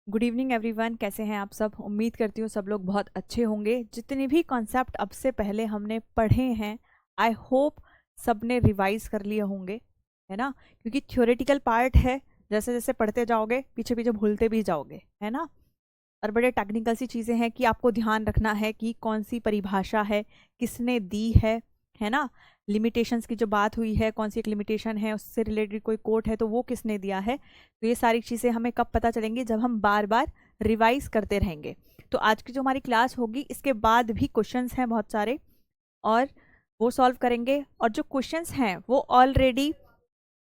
Good evening everyone. कैसे हैं आप सब? उम्मीद करती हूँ सब लोग बहुत अच्छे होंगे। जितने भी कॉन्सेप्ट अब से पहले हमने पढ़े हैं, आई होप सबने रिवाइज कर लिए होंगे, है ना? क्योंकि थ्योरेटिकल पार्ट है, जैसे जैसे पढ़ते जाओगे पीछे पीछे भूलते भी जाओगे, है ना? और बड़े टेक्निकल सी चीज़ें हैं कि आपको ध्यान रखना है कि कौन सी परिभाषा है, किसने दी है ना? लिमिटेशंस की जो बात हुई है, कौन सी एक लिमिटेशन है, उससे रिलेटेड कोई कोट है तो वो किसने दिया है। तो ये सारी चीज़ें हमें कब पता चलेंगी? जब हम बार बार रिवाइज करते रहेंगे। तो आज की जो हमारी क्लास होगी, इसके बाद भी क्वेश्चंस हैं बहुत सारे और वो सॉल्व करेंगे। और जो क्वेश्चंस हैं वो ऑलरेडी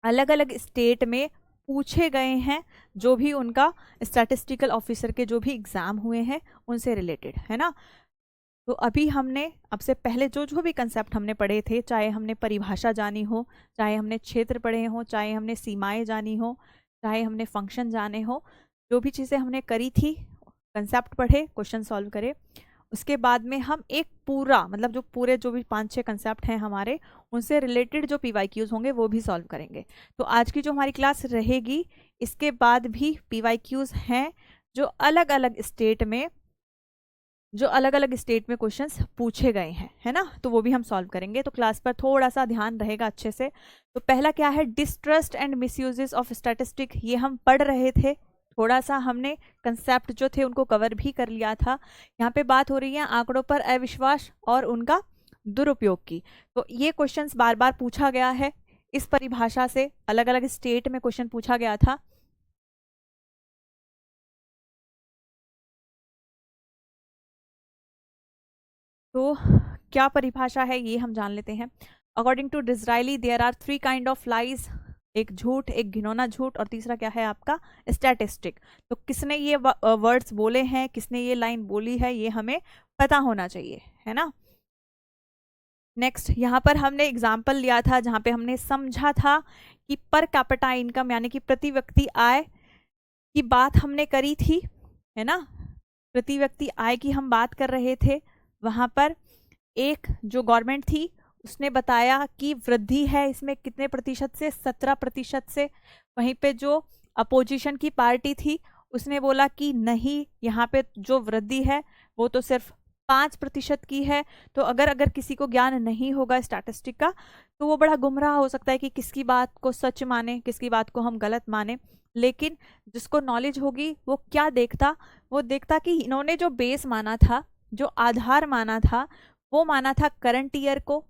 अलग अलग स्टेट में पूछे गए हैं, जो भी उनका स्टैटिस्टिकल ऑफिसर के जो भी एग्जाम हुए हैं उनसे रिलेटेड, है ना? तो अभी हमने अब से पहले जो जो भी कंसेप्ट हमने पढ़े थे, चाहे हमने परिभाषा जानी हो, चाहे हमने क्षेत्र पढ़े हो, चाहे हमने सीमाएं जानी हो, चाहे हमने फंक्शन जाने हो, जो भी चीज़ें हमने करी थी, कंसेप्ट पढ़े, क्वेश्चन सॉल्व करे, उसके बाद में हम एक पूरा मतलब जो पूरे जो भी 5-6 कंसेप्ट हैं हमारे, उनसे रिलेटेड जो PYQs होंगे वो भी सॉल्व करेंगे। तो आज की जो हमारी क्लास रहेगी, इसके बाद भी PYQs हैं जो अलग अलग स्टेट में क्वेश्चंस पूछे गए हैं, है ना? तो वो भी हम सॉल्व करेंगे। तो क्लास पर थोड़ा सा ध्यान रहेगा अच्छे से। तो पहला क्या है? Distrust and misuses of statistic. ये हम पढ़ रहे थे, थोड़ा सा हमने कंसेप्ट जो थे उनको कवर भी कर लिया था। यहाँ पे बात हो रही है आंकड़ों पर अविश्वास और उनका दुरुपयोग की। तो ये क्वेश्चंस बार बार पूछा गया है इस परिभाषा से, अलग अलग स्टेट में क्वेश्चन पूछा गया था। तो क्या परिभाषा है ये हम जान लेते हैं। According to Disraeli there are 3 kind of lies. एक झूठ, एक घिनौना झूठ, और तीसरा क्या है आपका? स्टैटिस्टिक। तो किसने ये वर्ड्स बोले हैं, किसने ये लाइन बोली है, ये हमें पता होना चाहिए, है ना? नेक्स्ट, यहाँ पर हमने एग्जाम्पल लिया था जहाँ पे हमने समझा था कि पर कैपिटा इनकम यानी कि प्रति व्यक्ति आय की बात हमने करी थी, है ना? प्रति व्यक्ति आय की हम बात कर रहे थे। वहां पर एक जो गवर्नमेंट थी उसने बताया कि वृद्धि है इसमें कितने प्रतिशत से? 17% से। वहीं पे जो अपोजिशन की पार्टी थी उसने बोला कि नहीं, यहाँ पे जो वृद्धि है वो तो सिर्फ 5% की है। तो अगर अगर किसी को ज्ञान नहीं होगा स्टैटिस्टिक का तो वो बड़ा गुमराह हो सकता है कि किसकी बात को सच माने, किसकी बात को हम गलत माने। लेकिन जिसको नॉलेज होगी वो क्या देखता? वो देखता कि इन्होंने जो बेस माना था, जो आधार माना था, वो माना था करंट ईयर को,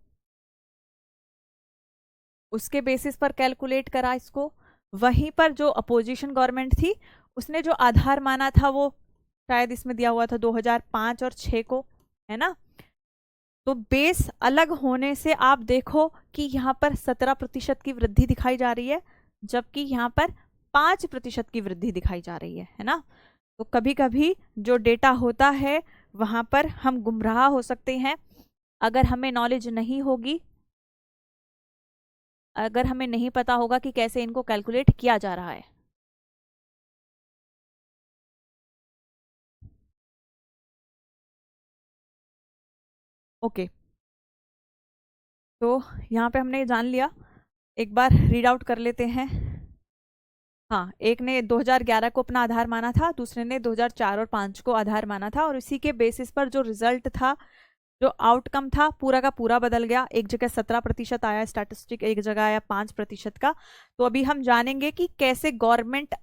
उसके बेसिस पर कैलकुलेट करा इसको। वहीं पर जो अपोजिशन गवर्नमेंट थी उसने जो आधार माना था वो शायद इसमें दिया हुआ था 2005 और 6 को, है ना? तो बेस अलग होने से आप देखो कि यहाँ पर 17% की वृद्धि दिखाई जा रही है, जबकि यहाँ पर 5% की वृद्धि दिखाई जा रही है ना? तो कभी कभी जो डेटा होता है वहां पर हम गुमराह हो सकते हैं अगर हमें नॉलेज नहीं होगी, अगर हमें नहीं पता होगा कि कैसे इनको कैलकुलेट किया जा रहा है। ओके, तो यहाँ पे हमने जान लिया, एक बार रीड आउट कर लेते हैं। हाँ, एक ने 2011 को अपना आधार माना था, दूसरे ने 2004 और 5 को आधार माना था, और इसी के बेसिस पर जो रिजल्ट था, जो आउटकम था, पूरा का पूरा बदल गया। एक जगह 17% आया स्टैटिस्टिक, एक जगह आया 5% का। तो अभी हम जानेंगे कि कैसे गवर्नमेंट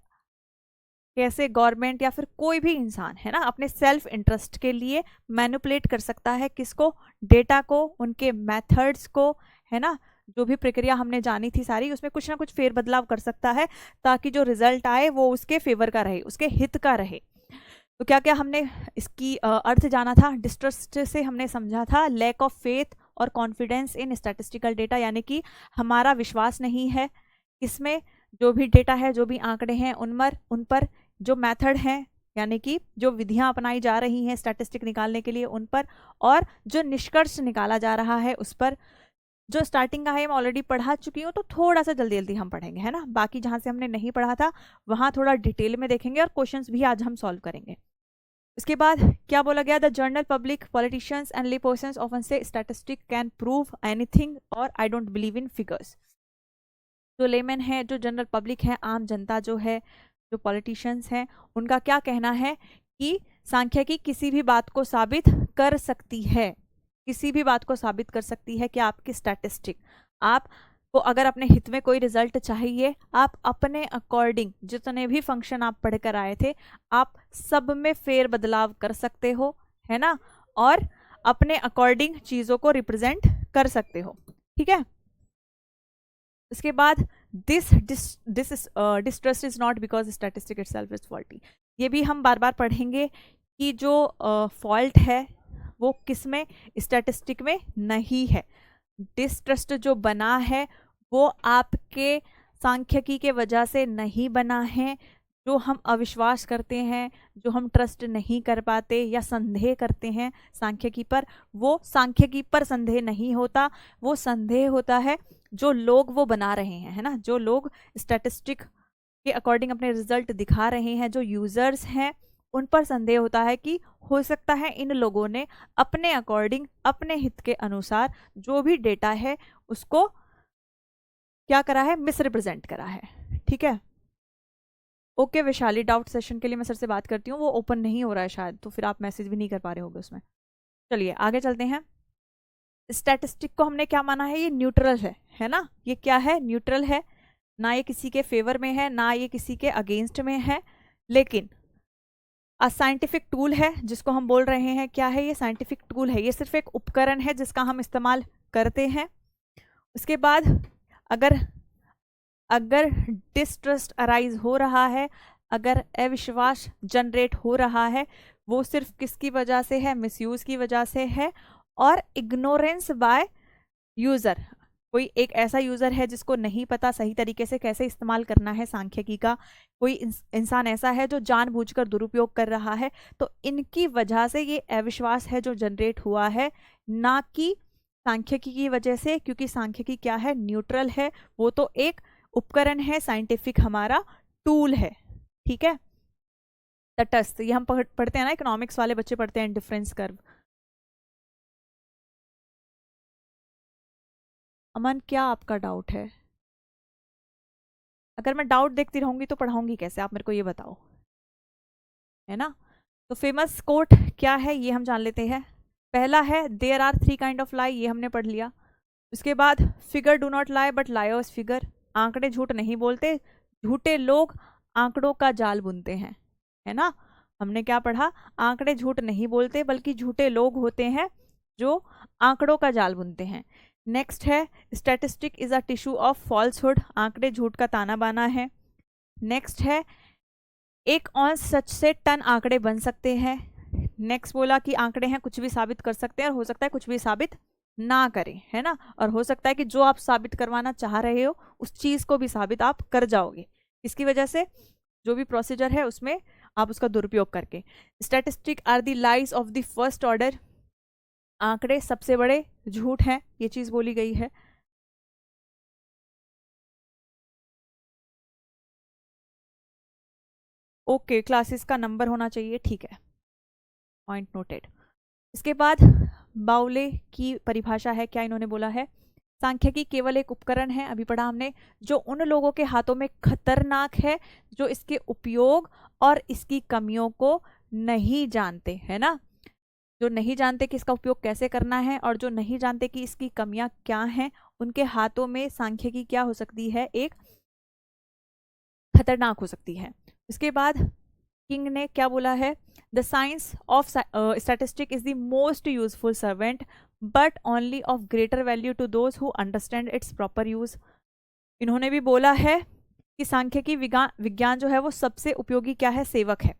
या फिर कोई भी इंसान, है ना, अपने सेल्फ इंटरेस्ट के लिए मैनिपुलेट कर सकता है किसको? डेटा को, उनके मेथड्स को, है ना? जो भी प्रक्रिया हमने जानी थी सारी, उसमें कुछ ना कुछ फेरबदलाव कर सकता है ताकि जो रिजल्ट आए वो उसके फेवर का रहे, उसके हित का रहे। तो क्या क्या हमने इसकी अर्थ जाना था? डिस्ट्रस्ट से हमने समझा था लैक ऑफ फेथ और कॉन्फिडेंस इन स्टैटिस्टिकल डेटा, यानी कि हमारा विश्वास नहीं है इसमें, जो भी डेटा है, जो भी आंकड़े हैं उन पर जो मेथड है, यानी कि जो विधियां अपनाई जा रही हैं स्टैटिस्टिक निकालने के लिए उन पर, और जो निष्कर्ष निकाला जा रहा है उस पर। जो स्टार्टिंग का है मैं ऑलरेडी पढ़ा चुकी हूँ, तो थोड़ा सा जल्दी जल्दी हम पढ़ेंगे, है ना? बाकी जहां से हमने नहीं पढ़ा था वहां थोड़ा डिटेल में देखेंगे और क्वेश्चंस भी आज हम सॉल्व करेंगे। इसके बाद क्या बोला गया? The general public, politicians and ले पर्सन्स ऑफन से स्टैटिस्टिक कैन प्रूव एनीथिंग और I don't believe in figures. जो लेमैन है, जो जनरल पब्लिक है, आम जनता जो है, जो पॉलिटिशियंस हैं उनका क्या कहना है कि सांख्यिकी किसी भी बात को साबित कर सकती है, किसी भी बात को साबित कर सकती है कि आपकी स्टैटिस्टिक, आपको अगर अपने हित में कोई रिजल्ट चाहिए, आप अपने अकॉर्डिंग जितने भी फंक्शन आप पढ़कर आए थे आप सब में फेर बदलाव कर सकते हो, है ना, और अपने अकॉर्डिंग चीजों को रिप्रेजेंट कर सकते हो, ठीक है। इसके बाद this distrust is not because statistic itself is faulty. ये भी हम बार बार पढ़ेंगे कि जो फॉल्ट है वो किस में, स्टैटिस्टिक में नहीं है। डिस्ट्रस्ट जो बना है वो आपके सांख्यिकी के वजह से नहीं बना है। जो हम अविश्वास करते हैं, जो हम ट्रस्ट नहीं कर पाते या संदेह करते हैं सांख्यिकी पर, वो सांख्यिकी पर संदेह नहीं होता, वो संदेह होता है जो लोग वो बना रहे हैं, है ना, जो लोग स्टैटिस्टिक के अकॉर्डिंग अपने रिजल्ट दिखा रहे हैं, जो यूजर्स हैं, उन पर संदेह होता है कि हो सकता है इन लोगों ने अपने अकॉर्डिंग अपने हित के अनुसार जो भी डेटा है उसको क्या करा है, मिसरिप्रेजेंट करा है, ठीक है। ओके वैशाली, डाउट सेशन के लिए मैं सर से बात करती हूँ, वो ओपन नहीं हो रहा है शायद, तो फिर आप मैसेज भी नहीं कर पा रहे होगे उसमें। चलिए आगे चलते हैं। स्टैटिस्टिक को हमने क्या माना है, ये न्यूट्रल है ना, ये क्या है, न्यूट्रल है, ना ये किसी के फेवर में है ना ये किसी के अगेंस्ट में है, लेकिन साइंटिफिक टूल है जिसको हम बोल रहे हैं, क्या है ये, साइंटिफिक टूल है, ये सिर्फ एक उपकरण है जिसका हम इस्तेमाल करते हैं। उसके बाद अगर अगर डिस्ट्रस्ट अराइज हो रहा है, अगर अविश्वास जनरेट हो रहा है, वो सिर्फ किसकी वजह से है, मिसयूज की वजह से है, और इग्नोरेंस बाय यूजर, कोई एक ऐसा यूजर है जिसको नहीं पता सही तरीके से कैसे इस्तेमाल करना है सांख्यिकी का, कोई इंसान ऐसा है जो जानबूझकर दुरुपयोग कर रहा है, तो इनकी वजह से ये अविश्वास है जो जनरेट हुआ है, ना कि सांख्यिकी की वजह से, क्योंकि सांख्यिकी क्या है, न्यूट्रल है, वो तो एक उपकरण है, साइंटिफिक हमारा टूल है, ठीक है। तटस्थ, ये हम पढ़ते हैं ना, इकोनॉमिक्स वाले बच्चे पढ़ते हैं डिफरेंस कर्व। अमन क्या आपका डाउट है? अगर मैं डाउट देखती रहूंगी तो पढ़ाऊंगी कैसे, आप मेरे को ये बताओ, है ना। तो फेमस कोट क्या है ये हम जान लेते हैं। पहला है देयर आर 3 काइंड ऑफ लाई, ये हमने पढ़ लिया। उसके बाद figure do not lie but lawyers figure, आंकड़े झूठ नहीं बोलते, झूठे लोग आंकड़ों का जाल बुनते हैं, है ना। हमने क्या पढ़ा, आंकड़े झूठ नहीं बोलते बल्कि झूठे लोग होते हैं जो आंकड़ों का जाल बुनते हैं। नेक्स्ट है statistic is a tissue of falsehood, आंकड़े झूठ का ताना बाना है। नेक्स्ट है एक औंस सच से टन आंकड़े बन सकते हैं। नेक्स्ट बोला कि आंकड़े हैं कुछ भी साबित कर सकते हैं और हो सकता है कुछ भी साबित ना करें, है ना, और हो सकता है कि जो आप साबित करवाना चाह रहे हो उस चीज को भी साबित आप कर जाओगे, इसकी वजह से जो भी प्रोसीजर है उसमें आप उसका दुरुपयोग करके। Statistic are the lies of the first order, आंकड़े सबसे बड़े झूठ हैं, ये चीज बोली गई है। ओके क्लासेस का नंबर होना चाहिए, ठीक है, पॉइंट नोटेड। इसके बाद बाउले की परिभाषा है, क्या इन्होंने बोला है, सांख्यिकी केवल एक उपकरण है, अभी पढ़ा हमने, जो उन लोगों के हाथों में खतरनाक है जो इसके उपयोग और इसकी कमियों को नहीं जानते, है ना, जो नहीं जानते कि इसका उपयोग कैसे करना है और जो नहीं जानते कि इसकी कमियां क्या हैं, उनके हाथों में सांख्यिकी क्या हो सकती है, एक खतरनाक हो सकती है। इसके बाद किंग ने क्या बोला है, the science of statistic is the most useful servant but only of greater value to those who understand its proper use. इन्होंने भी बोला है कि सांख्यिकी विज्ञान जो है वो सबसे उपयोगी क्या है, सेवक है,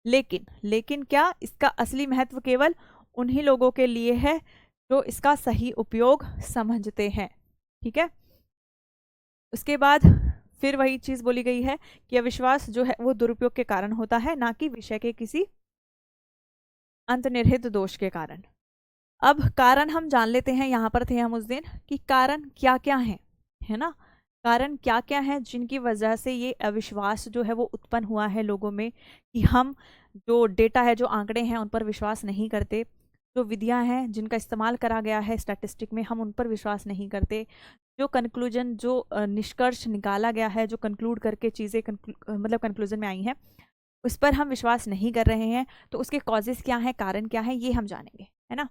लेकिन क्या इसका असली महत्व केवल उन्हीं लोगों के लिए है जो इसका सही उपयोग समझते हैं, ठीक है। उसके बाद फिर वही चीज बोली गई है कि अविश्वास जो है वो दुरुपयोग के कारण होता है, ना कि विषय के किसी अंतर्निहित दोष के कारण। अब कारण हम जान लेते हैं, यहाँ पर थे हम उस दिन, कि कारण क्या क्या है ना, कारण क्या क्या है जिनकी वजह से ये अविश्वास जो है वो उत्पन्न हुआ है लोगों में, कि हम जो डेटा है, जो आंकड़े हैं, उन पर विश्वास नहीं करते, जो विधियां हैं जिनका इस्तेमाल करा गया है स्टैटिस्टिक में, हम उन पर विश्वास नहीं करते, जो कंक्लूजन, जो निष्कर्ष निकाला गया है, जो कंक्लूड करके चीज़ें मतलब कंक्लूजन में आई हैं, उस पर हम विश्वास नहीं कर रहे हैं, तो उसके कॉजेस क्या हैं, कारण क्या है, ये हम जानेंगे, है ना।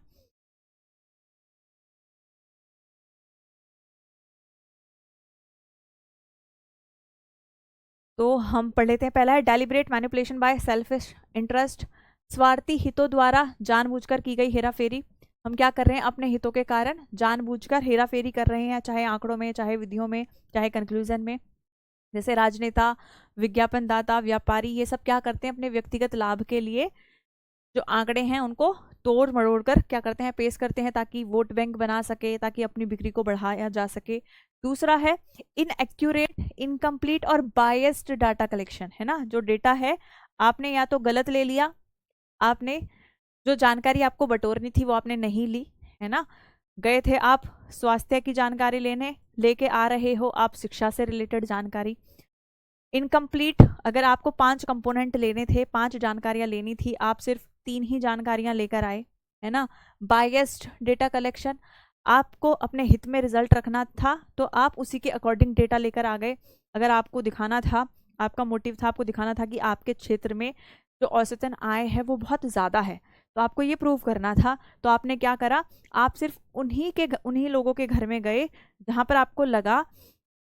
तो हम पढ़ लेते हैं। पहला है deliberate manipulation by selfish interest, स्वार्थी हितों द्वारा जानबूझकर की गई हेराफेरी। हम क्या कर रहे हैं, अपने हितों के कारण जानबूझकर हेराफेरी कर रहे हैं, चाहे आंकड़ों में, चाहे विधियों में, चाहे कंक्लूजन में। जैसे राजनेता, विज्ञापनदाता, व्यापारी, ये सब क्या करते हैं, अपने व्यक्तिगत लाभ के लिए जो आंकड़े हैं उनको तोड़ मरोड़ कर क्या करते हैं, पेश करते हैं, ताकि वोट बैंक बना सके, ताकि अपनी बिक्री को बढ़ाया जा सके। दूसरा है इनएक्यूरेट, इनकम्प्लीट और बायस्ड डाटा कलेक्शन, है ना। जो डेटा है आपने या तो गलत ले लिया, आपने जो जानकारी आपको बटोरनी थी वो आपने नहीं ली, है ना। गए थे आप स्वास्थ्य की जानकारी लेने, लेके आ रहे हो आप शिक्षा से रिलेटेड जानकारी। इनकम्प्लीट, अगर आपको 5 कंपोनेंट लेने थे, 5 जानकारियां लेनी थी, आप सिर्फ 3 ही जानकारियां लेकर आए, है ना। बायस्ड डेटा कलेक्शन, आपको अपने हित में रिजल्ट रखना था तो आप उसी के अकॉर्डिंग डेटा लेकर आ गए। अगर आपको दिखाना था, आपका मोटिव था, आपको दिखाना था कि आपके क्षेत्र में जो औसतन आय है वो बहुत ज़्यादा है, तो आपको ये प्रूव करना था, तो आपने क्या करा, आप सिर्फ उन्हीं लोगों के घर में गए जहाँ पर आपको लगा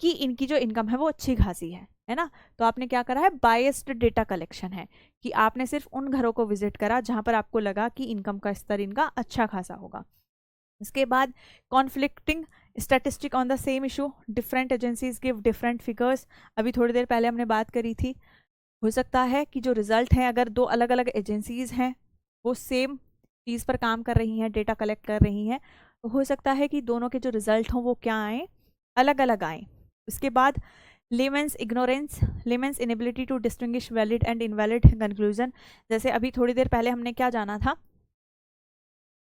कि इनकी जो इनकम है वो अच्छी खासी है ना। तो आपने क्या करा है, बायस्ड डेटा कलेक्शन है, कि आपने सिर्फ उन घरों को विजिट करा जहां पर आपको लगा कि इनकम का स्तर इनका अच्छा खासा होगा। इसके बाद conflicting statistic on the same issue, different agencies give different figures. अभी थोड़ी देर पहले हमने बात करी थी, हो सकता है कि जो रिजल्ट है, अगर 2 अलग अलग एजेंसीज हैं वो सेम चीज़ पर काम कर रही हैं, डेटा कलेक्ट कर रही हैं, तो हो सकता है कि दोनों के जो रिजल्ट हों वो क्या आए, अलग अलग आए। इसके बाद layman's ignorance, layman's inability to distinguish valid and invalid conclusion. जैसे अभी थोड़ी देर पहले हमने क्या जाना था,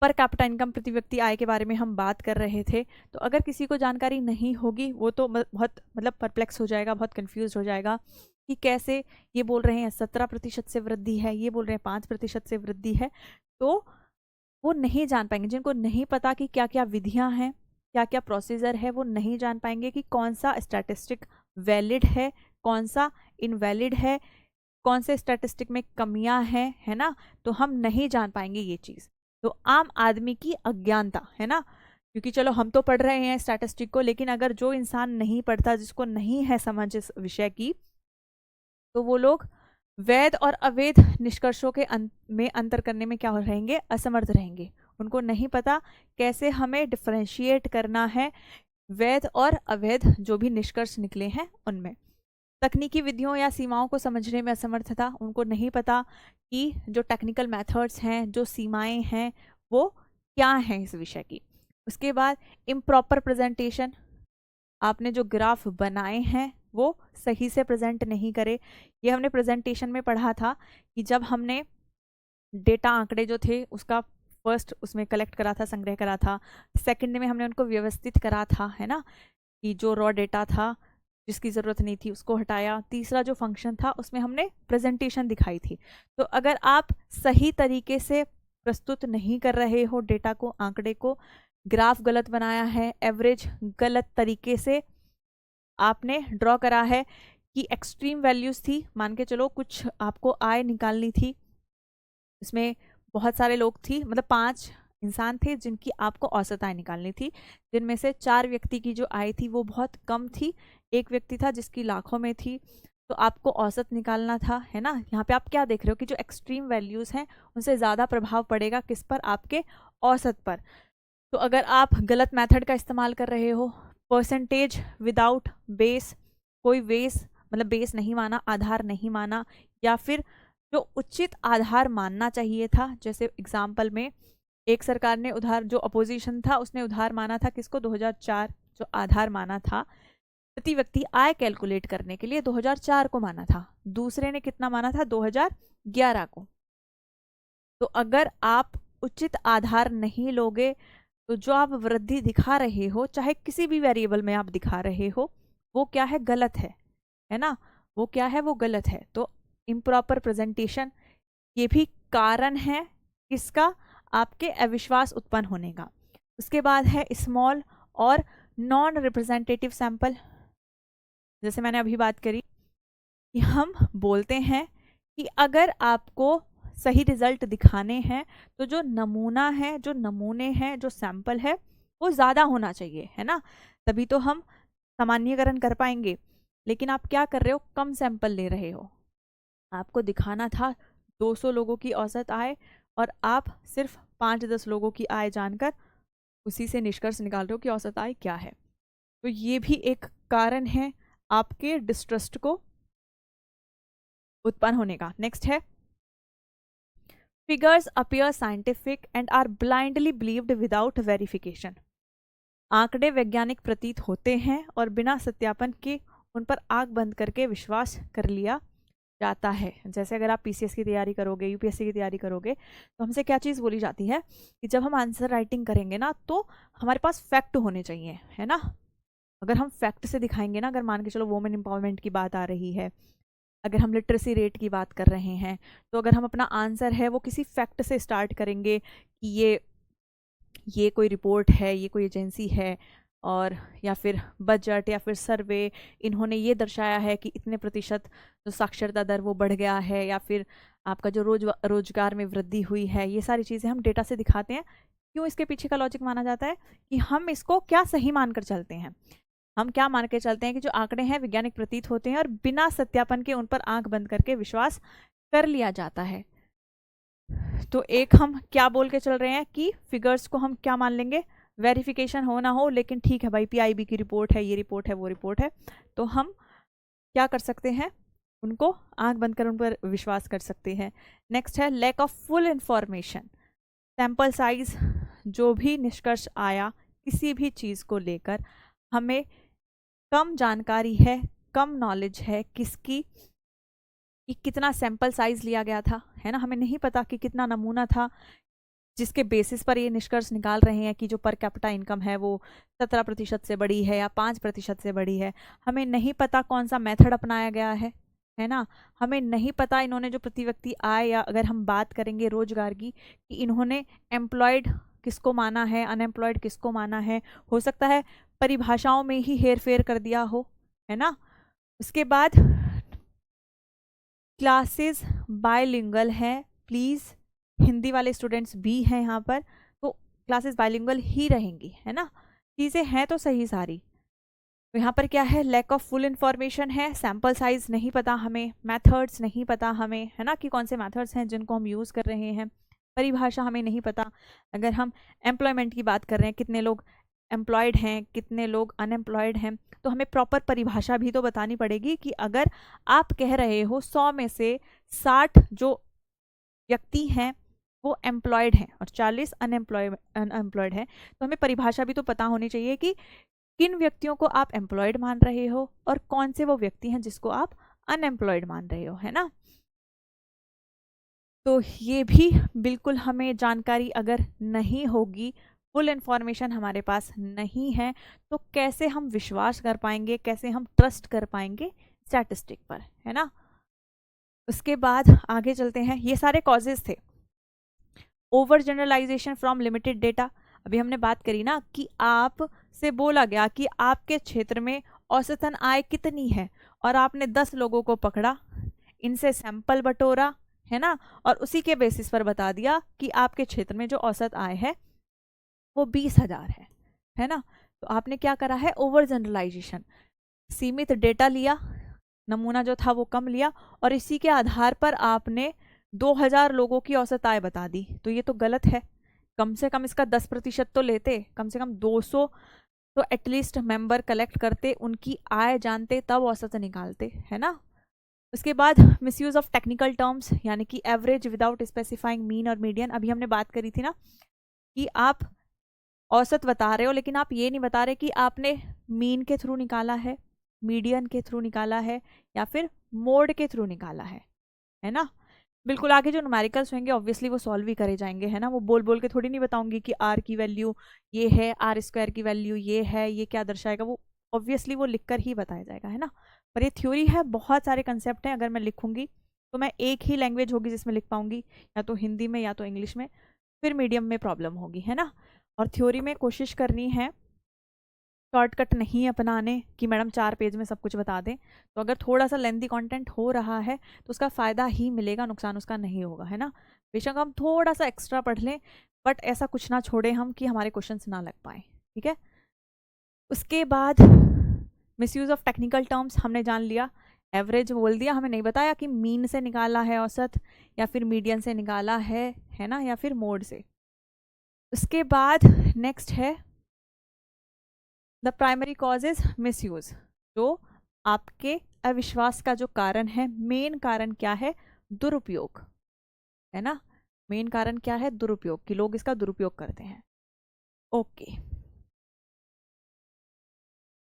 पर कैपिटा इनकम, प्रति व्यक्ति आय के बारे में हम बात कर रहे थे। तो अगर किसी को जानकारी नहीं होगी वो तो बहुत मतलब परप्लेक्स हो जाएगा, बहुत कंफ्यूज हो जाएगा कि कैसे ये बोल रहे हैं 17% से वृद्धि है, ये बोल रहे हैं 5% से वृद्धि है, तो वो नहीं जान पाएंगे। जिनको नहीं पता कि क्या क्या विधियां हैं, क्या क्या प्रोसीजर है, वो नहीं जान पाएंगे कि कौन सा स्टैटिस्टिक वैलिड है, कौन सा इनवैलिड है, कौन से स्टैटिस्टिक में कमियां हैं, है ना। तो हम नहीं जान पाएंगे ये चीज़, तो आम आदमी की अज्ञानता, है ना। क्योंकि चलो हम तो पढ़ रहे हैं स्टैटिस्टिक को, लेकिन अगर जो इंसान नहीं पढ़ता, जिसको नहीं है समझ इस विषय की, तो वो लोग वैध और अवैध निष्कर्षों के में अंतर करने में क्या हो रहेंगे, असमर्थ रहेंगे। उनको नहीं पता कैसे हमें डिफरेंशिएट करना है वैध और अवैध जो भी निष्कर्ष निकले हैं उनमें। तकनीकी विधियों या सीमाओं को समझने में असमर्थता, उनको नहीं पता कि जो टेक्निकल मेथड्स हैं, जो सीमाएं हैं, वो क्या हैं इस विषय की। उसके बाद इम्प्रॉपर प्रेजेंटेशन, आपने जो ग्राफ बनाए हैं वो सही से प्रेजेंट नहीं करे। ये हमने प्रेजेंटेशन में पढ़ा था कि जब हमने डेटा आंकड़े जो थे उसका फर्स्ट उसमें कलेक्ट करा था, संग्रह करा था, सेकंड में हमने उनको व्यवस्थित करा था, है ना, कि जो रॉ डेटा था जिसकी ज़रूरत नहीं थी उसको हटाया। तीसरा जो फंक्शन था उसमें हमने प्रेजेंटेशन दिखाई थी। तो अगर आप सही तरीके से प्रस्तुत नहीं कर रहे हो डेटा को, आंकड़े को, ग्राफ गलत बनाया है, एवरेज गलत तरीके से आपने ड्रॉ करा है, कि एक्सट्रीम वैल्यूज थी, मान के चलो कुछ आपको आय निकालनी थी, इसमें बहुत सारे लोग थी, मतलब 5 इंसान थे जिनकी आपको औसत आय निकालनी थी, जिनमें से 4 व्यक्ति की जो आय थी वो बहुत कम थी, एक व्यक्ति था जिसकी लाखों में थी, तो आपको औसत निकालना था, है ना। यहाँ पे आप क्या देख रहे हो कि जो एक्सट्रीम वैल्यूज हैं उनसे ज़्यादा प्रभाव पड़ेगा किस पर, आपके औसत पर। तो अगर आप गलत मेथड का इस्तेमाल कर रहे हो, परसेंटेज विदाउट बेस, कोई बेस मतलब बेस नहीं माना, आधार नहीं माना, या फिर जो उचित आधार मानना चाहिए था, जैसे एग्जाम्पल में एक सरकार ने उधार, जो अपोजिशन था उसने उधार माना था किसको, 2004, जो आधार माना था प्रति व्यक्ति आय कैलकुलेट करने के लिए 2004 को माना था, दूसरे ने कितना माना था, 2011 को। तो अगर आप उचित आधार नहीं लोगे तो जो आप वृद्धि दिखा रहे हो, चाहे किसी भी वेरिएबल में आप दिखा रहे हो, वो क्या है, गलत है ना, वो क्या है, वो गलत है। तो इम्प्रॉपर प्रेजेंटेशन ये भी कारण है किसका, आपके अविश्वास उत्पन्न होने का। उसके बाद है स्मॉल और नॉन रिप्रेजेंटेटिव सैंपल, जैसे मैंने अभी बात करी कि हम बोलते हैं कि अगर आपको सही रिजल्ट दिखाने हैं तो जो नमूना है, जो नमूने हैं, जो सैंपल है वो ज़्यादा होना चाहिए, है ना, तभी तो हम सामान्यीकरण कर पाएंगे। लेकिन आप क्या कर रहे हो, कम सैंपल ले रहे हो। आपको दिखाना था 200 लोगों की औसत आय और आप सिर्फ 5-10 लोगों की आय जानकर उसी से निष्कर्ष निकाल रहे हो कि औसत आय क्या है। तो ये भी एक कारण है आपके डिस्ट्रस्ट को उत्पन्न होने का। नेक्स्ट है figures appear scientific and are blindly believed without verification. आंकड़े वैज्ञानिक प्रतीत होते हैं और बिना सत्यापन के उन पर आंख बंद करके विश्वास कर लिया जाता है। जैसे अगर आप पीसीएस की तैयारी करोगे, यूपीएससी की तैयारी करोगे, तो हमसे क्या चीज़ बोली जाती है कि जब हम आंसर राइटिंग करेंगे ना तो हमारे पास फैक्ट होने चाहिए, है ना। अगर हम फैक्ट से दिखाएंगे ना, अगर मान के चलो वुमेन एम्पावरमेंट की बात आ रही है, अगर हम लिटरेसी रेट की बात कर रहे हैं, तो अगर हम अपना आंसर है वो किसी फैक्ट से स्टार्ट करेंगे कि ये कोई रिपोर्ट है, ये कोई एजेंसी है, और या फिर बजट या फिर सर्वे, इन्होंने ये दर्शाया है कि इतने प्रतिशत जो साक्षरता दर वो बढ़ गया है, या फिर आपका जो रोजगार में वृद्धि हुई है, ये सारी चीज़ें हम डेटा से दिखाते हैं। क्यों? इसके पीछे का लॉजिक माना जाता है कि हम इसको क्या सही मानकर चलते हैं। हम क्या मान के चलते हैं कि जो आंकड़े हैं वैज्ञानिक प्रतीत होते हैं और बिना सत्यापन के उन पर आंख बंद करके विश्वास कर लिया जाता है। तो एक हम क्या बोल के चल रहे हैं कि फिगर्स को हम क्या मान लेंगे, वेरिफिकेशन हो ना हो, लेकिन ठीक है भाई, पीआईबी की रिपोर्ट है, ये रिपोर्ट है, वो रिपोर्ट है, तो हम क्या कर सकते हैं, उनको आंख बंद कर उन पर विश्वास कर सकते हैं। नेक्स्ट है lack of full information. Sample size, जो भी निष्कर्ष आया किसी भी चीज़ को लेकर, हमें कम जानकारी है, कम नॉलेज है किसकी, कि कितना सैंपल साइज लिया गया था, है ना, हमें नहीं पता कि कितना नमूना था जिसके बेसिस पर ये निष्कर्ष निकाल रहे हैं कि जो पर कैपिटा इनकम है वो 17% से बड़ी है या 5% से बड़ी है। हमें नहीं पता कौन सा मेथड अपनाया गया है ना। हमें नहीं पता इन्होंने जो प्रति व्यक्ति आय, या अगर हम बात करेंगे रोजगार की, कि इन्होंने एम्प्लॉयड किसको माना है, अनएम्प्लॉयड किसको माना है। हो सकता है परिभाषाओं में ही हेर फेर कर दिया हो, है ना। उसके बाद क्लासेस बायलिंगुअल है, प्लीज़ हिंदी वाले स्टूडेंट्स भी हैं यहाँ पर, तो क्लासेस बायलिंगुअल ही रहेंगी, है ना। चीज़ें हैं तो सही सारी। तो यहाँ पर क्या है, लैक ऑफ फुल इंफॉर्मेशन है, सैम्पल साइज नहीं पता हमें, मेथड्स नहीं पता हमें, है ना, कि कौन से मेथड्स हैं जिनको हम यूज़ कर रहे हैं, परिभाषा हमें नहीं पता। अगर हम एम्प्लॉयमेंट की बात कर रहे हैं, कितने लोग एम्प्लॉयड हैं, कितने लोग अनएम्प्लॉयड हैं, तो हमें प्रॉपर परिभाषा भी तो बतानी पड़ेगी कि अगर आप कह रहे हो 100 में से 60 जो व्यक्ति हैं वो एम्प्लॉयड हैं और 40 अनएम्प्लॉयड हैं, तो हमें परिभाषा भी तो पता होनी चाहिए कि किन व्यक्तियों को आप एम्प्लॉयड मान रहे हो और कौन से वो व्यक्ति हैं जिसको आप अनएम्प्लॉयड मान रहे हो, है ना। तो ये भी बिल्कुल हमें जानकारी अगर नहीं होगी, फुल इंफॉर्मेशन हमारे पास नहीं है, तो कैसे हम विश्वास कर पाएंगे, कैसे हम ट्रस्ट कर पाएंगे स्टैटिस्टिक पर, है ना। उसके बाद आगे चलते हैं, ये सारे कॉजेज थे। Over generalization from limited data, अभी हमने बात करी ना कि आप से बोला गया कि आपके क्षेत्र में औसतन आय कितनी है, और आपने 10 लोगों को पकड़ा, इनसे सैंपल बटोरा, है ना, और उसी के बेसिस पर बता दिया कि आपके क्षेत्र में जो औसत आय है वो 20,000 है ना। तो आपने क्या करा है, ओवर जनरलाइजेशन, सीमित डेटा लिया, नमूना जो था वो कम लिया, और इसी के आधार पर आपने 2000 लोगों की औसत आय बता दी। तो ये तो गलत है, कम से कम इसका 10% तो लेते, कम से कम 200 तो एटलीस्ट मेंबर कलेक्ट करते, उनकी आय जानते, तब औसत निकालते, है ना। उसके बाद मिसयूज ऑफ टेक्निकल टर्म्स, यानी कि एवरेज विदाउट स्पेसिफाइंग मीन और मीडियन। अभी हमने बात करी थी ना कि आप औसत बता रहे हो, लेकिन आप ये नहीं बता रहे कि आपने मीन के थ्रू निकाला है, मीडियन के थ्रू निकाला है, या फिर मोड के थ्रू निकाला है ना। बिल्कुल आगे जो न्यूमेरिकल्स होंगे ऑब्वियसली वो सॉल्व भी करे जाएंगे, है ना। वो बोल बोल के थोड़ी नहीं बताऊंगी कि आर की वैल्यू ये है, आर स्क्वायर की वैल्यू ये है, ये क्या दर्शाएगा, वो ऑब्वियसली वो लिखकर ही बताया जाएगा, है ना। पर ये थ्योरी है, बहुत सारे कंसेप्ट हैं, अगर मैं लिखूंगी तो मैं एक ही लैंग्वेज होगी जिसमें लिख पाऊंगी, या तो हिंदी में या तो इंग्लिश में, फिर मीडियम में प्रॉब्लम होगी, है ना। और थ्योरी में कोशिश करनी है शॉर्टकट नहीं अपनाने कि मैडम 4 पेज में सब कुछ बता दें। तो अगर थोड़ा सा लेंथी कंटेंट हो रहा है तो उसका फ़ायदा ही मिलेगा, नुकसान उसका नहीं होगा, है ना। बेशक हम थोड़ा सा एक्स्ट्रा पढ़ लें, बट ऐसा कुछ ना छोड़े हम कि हमारे क्वेश्चंस ना लग पाए, ठीक है। उसके बाद मिसयूज ऑफ टेक्निकल टर्म्स हमने जान लिया। एवरेज बोल दिया, हमें नहीं बताया कि मीन से निकाला है औसत, या फिर मीडियन से निकाला है ना, या फिर मोड से। उसके बाद नेक्स्ट है द प्राइमरी कॉजेज मिसयूज, जो आपके अविश्वास का जो कारण है, मेन कारण क्या है, दुरुपयोग, है ना। मेन कारण क्या है, दुरुपयोग, कि लोग इसका दुरुपयोग करते हैं। ओके,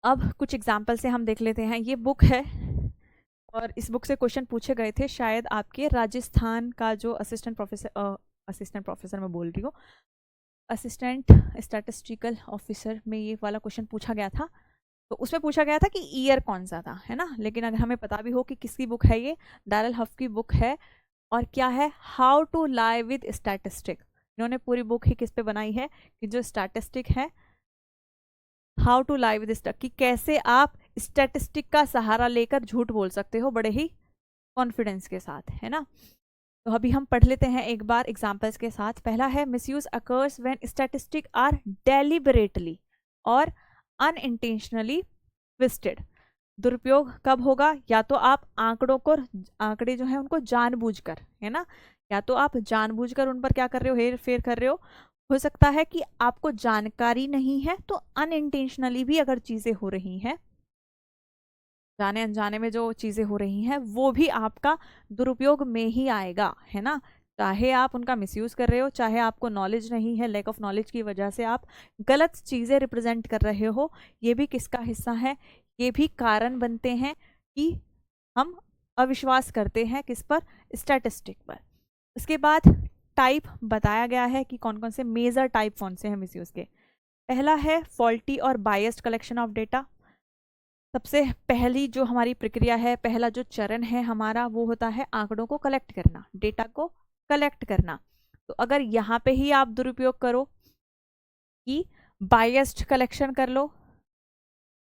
अब कुछ एग्जाम्पल से हम देख लेते हैं। ये बुक है और इस बुक से क्वेश्चन पूछे गए थे, शायद आपके राजस्थान का जो असिस्टेंट प्रोफेसर मैं बोल रही हूँ, असिस्टेंट स्टैटिस्टिकल ऑफिसर में ये वाला क्वेश्चन पूछा गया था। तो उसमें पूछा गया था कि ईयर कौन सा था, है ना। लेकिन अगर हमें पता भी हो कि किसकी बुक है, ये डैरल हफ की बुक है, और क्या है, how to lie with statistic. इन्होंने पूरी बुक ही किस पे बनाई है, कि जो स्टैटिस्टिक है, how to lie with statistic, कि कैसे आप स्टैटिस्टिक का सहारा लेकर झूठ बोल सकते हो बड़े ही कॉन्फिडेंस के साथ, है ना। तो अभी हम पढ़ लेते हैं एक बार एग्जाम्पल्स के साथ। पहला है misuse occurs when statistic are deliberately और अनइंटेंशनली ट्विस्टेड। दुरुपयोग कब होगा, या तो आप आंकड़े जो है उनको जानबूझकर, है ना, या तो आप जानबूझकर उन पर क्या कर रहे हो, हेर फेर कर रहे हो सकता है कि आपको जानकारी नहीं है, तो अनइंटेंशनली भी अगर चीजें हो रही हैं, जाने अनजाने में जो चीजें हो रही हैं, वो भी आपका दुरुपयोग में ही आएगा, है ना। चाहे आप उनका मिसयूज कर रहे हो, चाहे आपको नॉलेज नहीं है, लैक ऑफ नॉलेज की वजह से आप गलत चीजें रिप्रेजेंट कर रहे हो, ये भी किसका हिस्सा है, ये भी कारण बनते हैं कि हम अविश्वास करते हैं किस पर, स्टैटिस्टिक पर। उसके बाद टाइप बताया गया है कि कौन कौन से मेजर टाइप कौन से हैं मिसयूज के। पहला है फॉल्टी और बायस्ड कलेक्शन ऑफ डेटा। सबसे पहली जो हमारी प्रक्रिया है, पहला जो चरण है हमारा, वो होता है आंकड़ों को कलेक्ट करना, डेटा को कलेक्ट करना। तो अगर यहाँ पे ही आप दुरुपयोग करो कि बायस्ड कलेक्शन कर लो,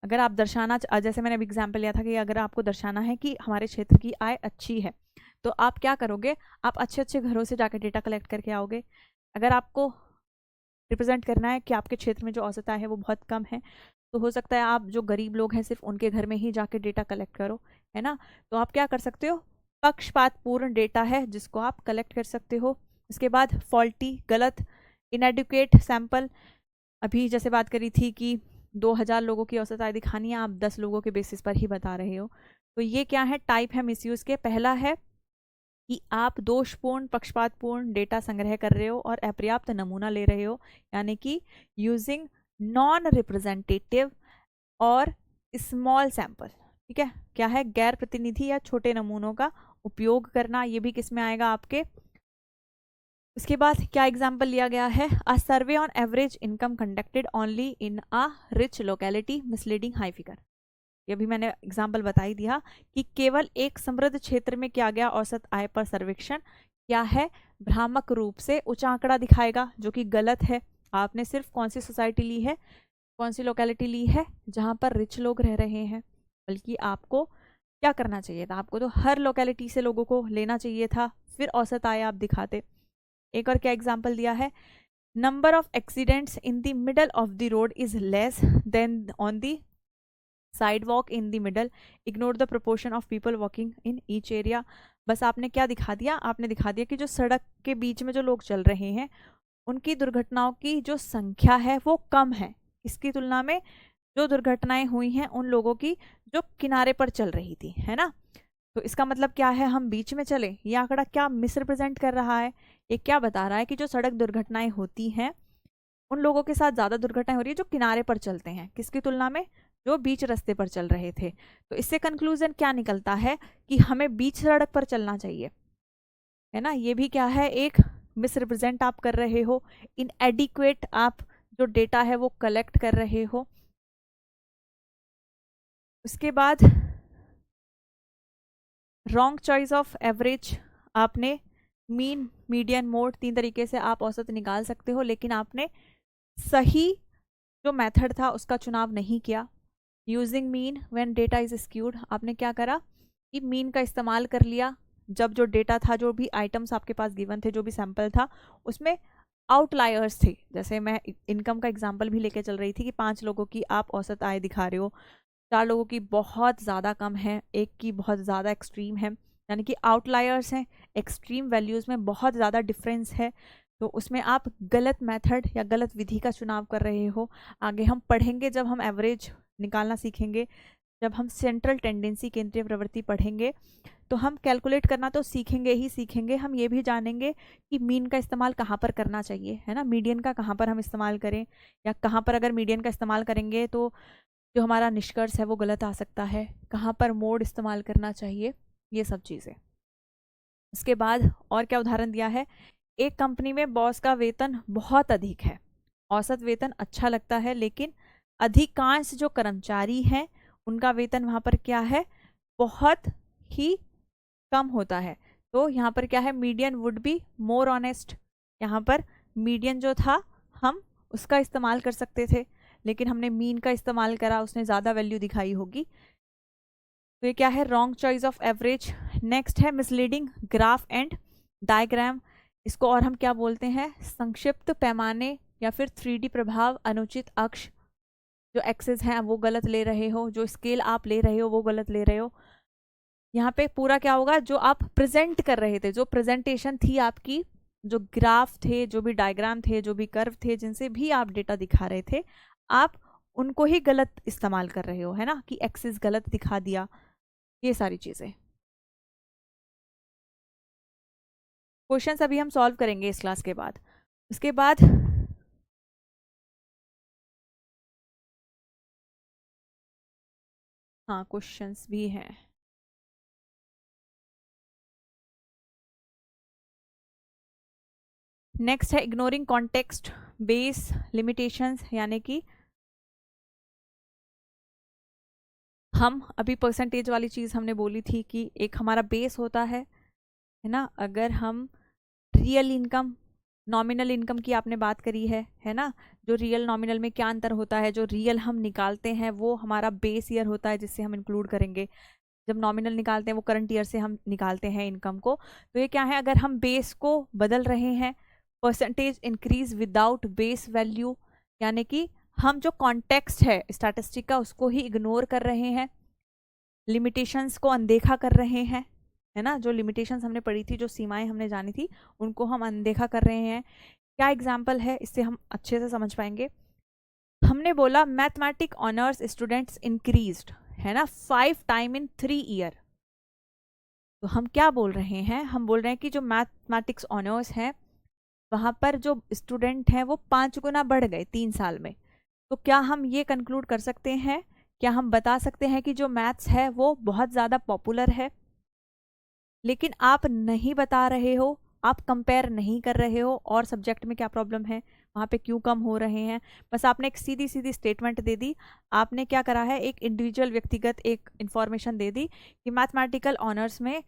अगर आप दर्शाना, जैसे मैंने अभी एग्जाम्पल लिया था कि अगर आपको दर्शाना है कि हमारे क्षेत्र की आय अच्छी है, तो आप क्या करोगे, आप अच्छे अच्छे घरों से जाकर डेटा कलेक्ट करके आओगे। अगर आपको रिप्रेजेंट करना है कि आपके क्षेत्र में जो औसत आय है वो बहुत कम है, तो हो सकता है आप जो गरीब लोग हैं सिर्फ उनके घर में ही जाके डेटा कलेक्ट करो, है ना। तो आप क्या कर सकते हो, पक्षपातपूर्ण डेटा है जिसको आप कलेक्ट कर सकते हो। उसके बाद फॉल्टी, गलत, इनएडुकेट सैंपल, अभी जैसे बात करी थी कि 2000 लोगों की औसत आय दिखानी है, आप 10 लोगों के बेसिस पर ही बता रहे हो। तो ये क्या है, टाइप है मिसयूज के। पहला है कि आप दोषपूर्ण, पक्षपातपूर्ण डेटा संग्रह कर रहे हो और अपर्याप्त नमूना ले रहे हो, यानी कि यूजिंग नॉन रिप्रेजेंटेटिव और स्मॉल सैंपल, ठीक है। क्या है, गैर प्रतिनिधि या छोटे नमूनों का उपयोग करना, ये भी किस में आएगा आपके। उसके बाद क्या एग्जाम्पल लिया गया है, a survey on average income conducted only in a rich locality misleading high figure. ये भी मैंने एग्जाम्पल बता ही दिया कि केवल एक समृद्ध क्षेत्र में किया गया औसत आय पर सर्वेक्षण क्या है, भ्रामक रूप से उच्च आंकड़ा दिखाएगा, जो कि गलत है। आपने सिर्फ कौन सी सोसाइटी ली है, कौन सी लोकेलिटी ली है जहाँ पर रिच लोग रह रहे हैं, बल्कि आपको क्या करना चाहिए था, आपको तो हर लोकेलिटी से लोगों को लेना चाहिए था, फिर औसत आय आप दिखाते। एक और क्या एग्जाम्पल दिया है, number of accidents in the middle of the road is less than on the side walk in the middle, ignore the proportion of people walking in each area. बस आपने क्या दिखा दिया, आपने दिखा दिया कि जो सड़क के बीच में जो लोग चल रहे हैं उनकी दुर्घटनाओं की जो संख्या है वो कम है, इसकी तुलना में जो दुर्घटनाएं हुई हैं उन लोगों की जो किनारे पर चल रही थी, है ना। तो इसका मतलब क्या है, हम बीच में चले। ये आंकड़ा क्या मिसरिप्रेजेंट कर रहा है, ये क्या बता रहा है कि जो सड़क दुर्घटनाएं होती हैं उन लोगों के साथ ज़्यादा दुर्घटनाएं हो रही है जो किनारे पर चलते हैं, किसकी तुलना में, जो बीच रास्ते पर चल रहे थे। तो इससे कंक्लूजन क्या निकलता है कि हमें बीच सड़क पर चलना चाहिए, है ना। ये भी क्या है, एक मिसरिप्रेजेंट आप कर रहे हो, इनएडिक्वेट आप जो डेटा है वो कलेक्ट कर रहे हो। उसके बाद रॉन्ग चॉइस ऑफ एवरेज, आपने मीन, मीडियन, मोड, 3 तरीके से आप औसत निकाल सकते हो, लेकिन आपने सही जो मेथड था उसका चुनाव नहीं किया। Using mean when data is skewed, आपने क्या करा कि मीन का इस्तेमाल कर लिया जब जो डेटा था, जो भी आइटम्स आपके पास गिवन थे, जो भी सैंपल था, उसमें आउटलायर्स थे। जैसे मैं इनकम का एग्जांपल भी लेके चल रही थी कि 5 लोगों की आप औसत आय दिखा रहे हो, 4 लोगों की बहुत ज़्यादा कम है, एक की बहुत ज़्यादा एक्सट्रीम है, यानी कि आउटलायर्स हैं, एक्सट्रीम वैल्यूज़ में बहुत ज़्यादा डिफरेंस है। तो उसमें आप गलत मेथड या गलत विधि का चुनाव कर रहे हो। आगे हम पढ़ेंगे, जब हम एवरेज निकालना सीखेंगे, जब हम सेंट्रल टेंडेंसी केंद्रीय प्रवृत्ति पढ़ेंगे, तो हम कैलकुलेट करना तो सीखेंगे ही सीखेंगे, हम ये भी जानेंगे कि मीन का इस्तेमाल कहाँ पर करना चाहिए, है ना, मीडियन का कहाँ पर हम इस्तेमाल करें, या कहाँ पर अगर मीडियन का इस्तेमाल करेंगे तो जो हमारा निष्कर्ष है वो गलत आ सकता है, कहाँ पर मोड इस्तेमाल करना चाहिए, ये सब चीज़ें। इसके बाद और क्या उदाहरण दिया है, एक कंपनी में बॉस का वेतन बहुत अधिक है, औसत वेतन अच्छा लगता है, लेकिन अधिकांश जो कर्मचारी हैं उनका वेतन वहाँ पर क्या है, बहुत ही कम होता है। तो यहाँ पर क्या है, median would be more honest, यहाँ पर मीडियन जो था हम उसका इस्तेमाल कर सकते थे, लेकिन हमने मीन का इस्तेमाल करा, उसने ज़्यादा वैल्यू दिखाई होगी। तो ये क्या है, wrong choice of average. Next है मिसलीडिंग ग्राफ एंड डायग्राम, इसको और हम क्या बोलते हैं, संक्षिप्त पैमाने या फिर 3D प्रभाव, अनुचित अक्ष, जो एक्सेस हैं वो गलत ले रहे हो, जो स्केल आप ले रहे हो वो गलत ले रहे हो। यहाँ पे पूरा क्या होगा, जो आप प्रेजेंट कर रहे थे, जो प्रेजेंटेशन थी आपकी, जो ग्राफ थे, जो भी डायग्राम थे, जो भी कर्व थे, जिनसे भी आप डेटा दिखा रहे थे, आप उनको ही गलत इस्तेमाल कर रहे हो, है ना, कि एक्सेस गलत दिखा दिया, ये सारी चीज़ें। क्वेश्चंस अभी हम सॉल्व करेंगे इस क्लास के बाद। उसके बाद हाँ, क्वेश्चंस भी हैं। नेक्स्ट है इग्नोरिंग कॉन्टेक्स्ट बेस लिमिटेशंस, यानी कि हम अभी परसेंटेज वाली चीज़ हमने बोली थी कि एक हमारा बेस होता है ना, अगर हम रियल इनकम, नॉमिनल इनकम की आपने बात करी है ना, जो रियल नॉमिनल में क्या अंतर होता है, जो रियल हम निकालते हैं वो हमारा बेस ईयर होता है जिससे हम इंक्लूड करेंगे। जब नॉमिनल निकालते हैं वो करंट ईयर से हम निकालते हैं इनकम को। तो ये क्या है, अगर हम बेस को बदल रहे हैं, percentage increase without base value, यानी कि हम जो कॉन्टेक्स्ट है स्टैटिस्टिक का उसको ही इग्नोर कर रहे हैं, लिमिटेशंस को अनदेखा कर रहे हैं, है ना, जो लिमिटेशंस हमने पढ़ी थी, जो सीमाएं हमने जानी थी, उनको हम अनदेखा कर रहे हैं। क्या एग्जाम्पल है, इससे हम अच्छे से समझ पाएंगे। हमने बोला मैथमेटिक ऑनर्स स्टूडेंट्स इंक्रीज्ड, है ना, 5 टाइम इन 3 ईयर। तो हम क्या बोल रहे हैं, हम बोल रहे हैं कि जो मैथमेटिक्स ऑनर्स हैं वहाँ पर जो स्टूडेंट हैं वो 5 गुना बढ़ गए 3 साल में। तो क्या हम ये कंक्लूड कर सकते हैं, क्या हम बता सकते हैं कि जो मैथ्स है वो बहुत ज़्यादा पॉपुलर है, लेकिन आप नहीं बता रहे हो, आप कंपेयर नहीं कर रहे हो और सब्जेक्ट में क्या प्रॉब्लम है, वहाँ पे क्यों कम हो रहे हैं, बस आपने एक सीधी सीधी स्टेटमेंट दे दी। आपने क्या करा है, एक इंडिविजुअल व्यक्तिगत एक इंफॉर्मेशन दे दी कि मैथमेटिकल ऑनर्स में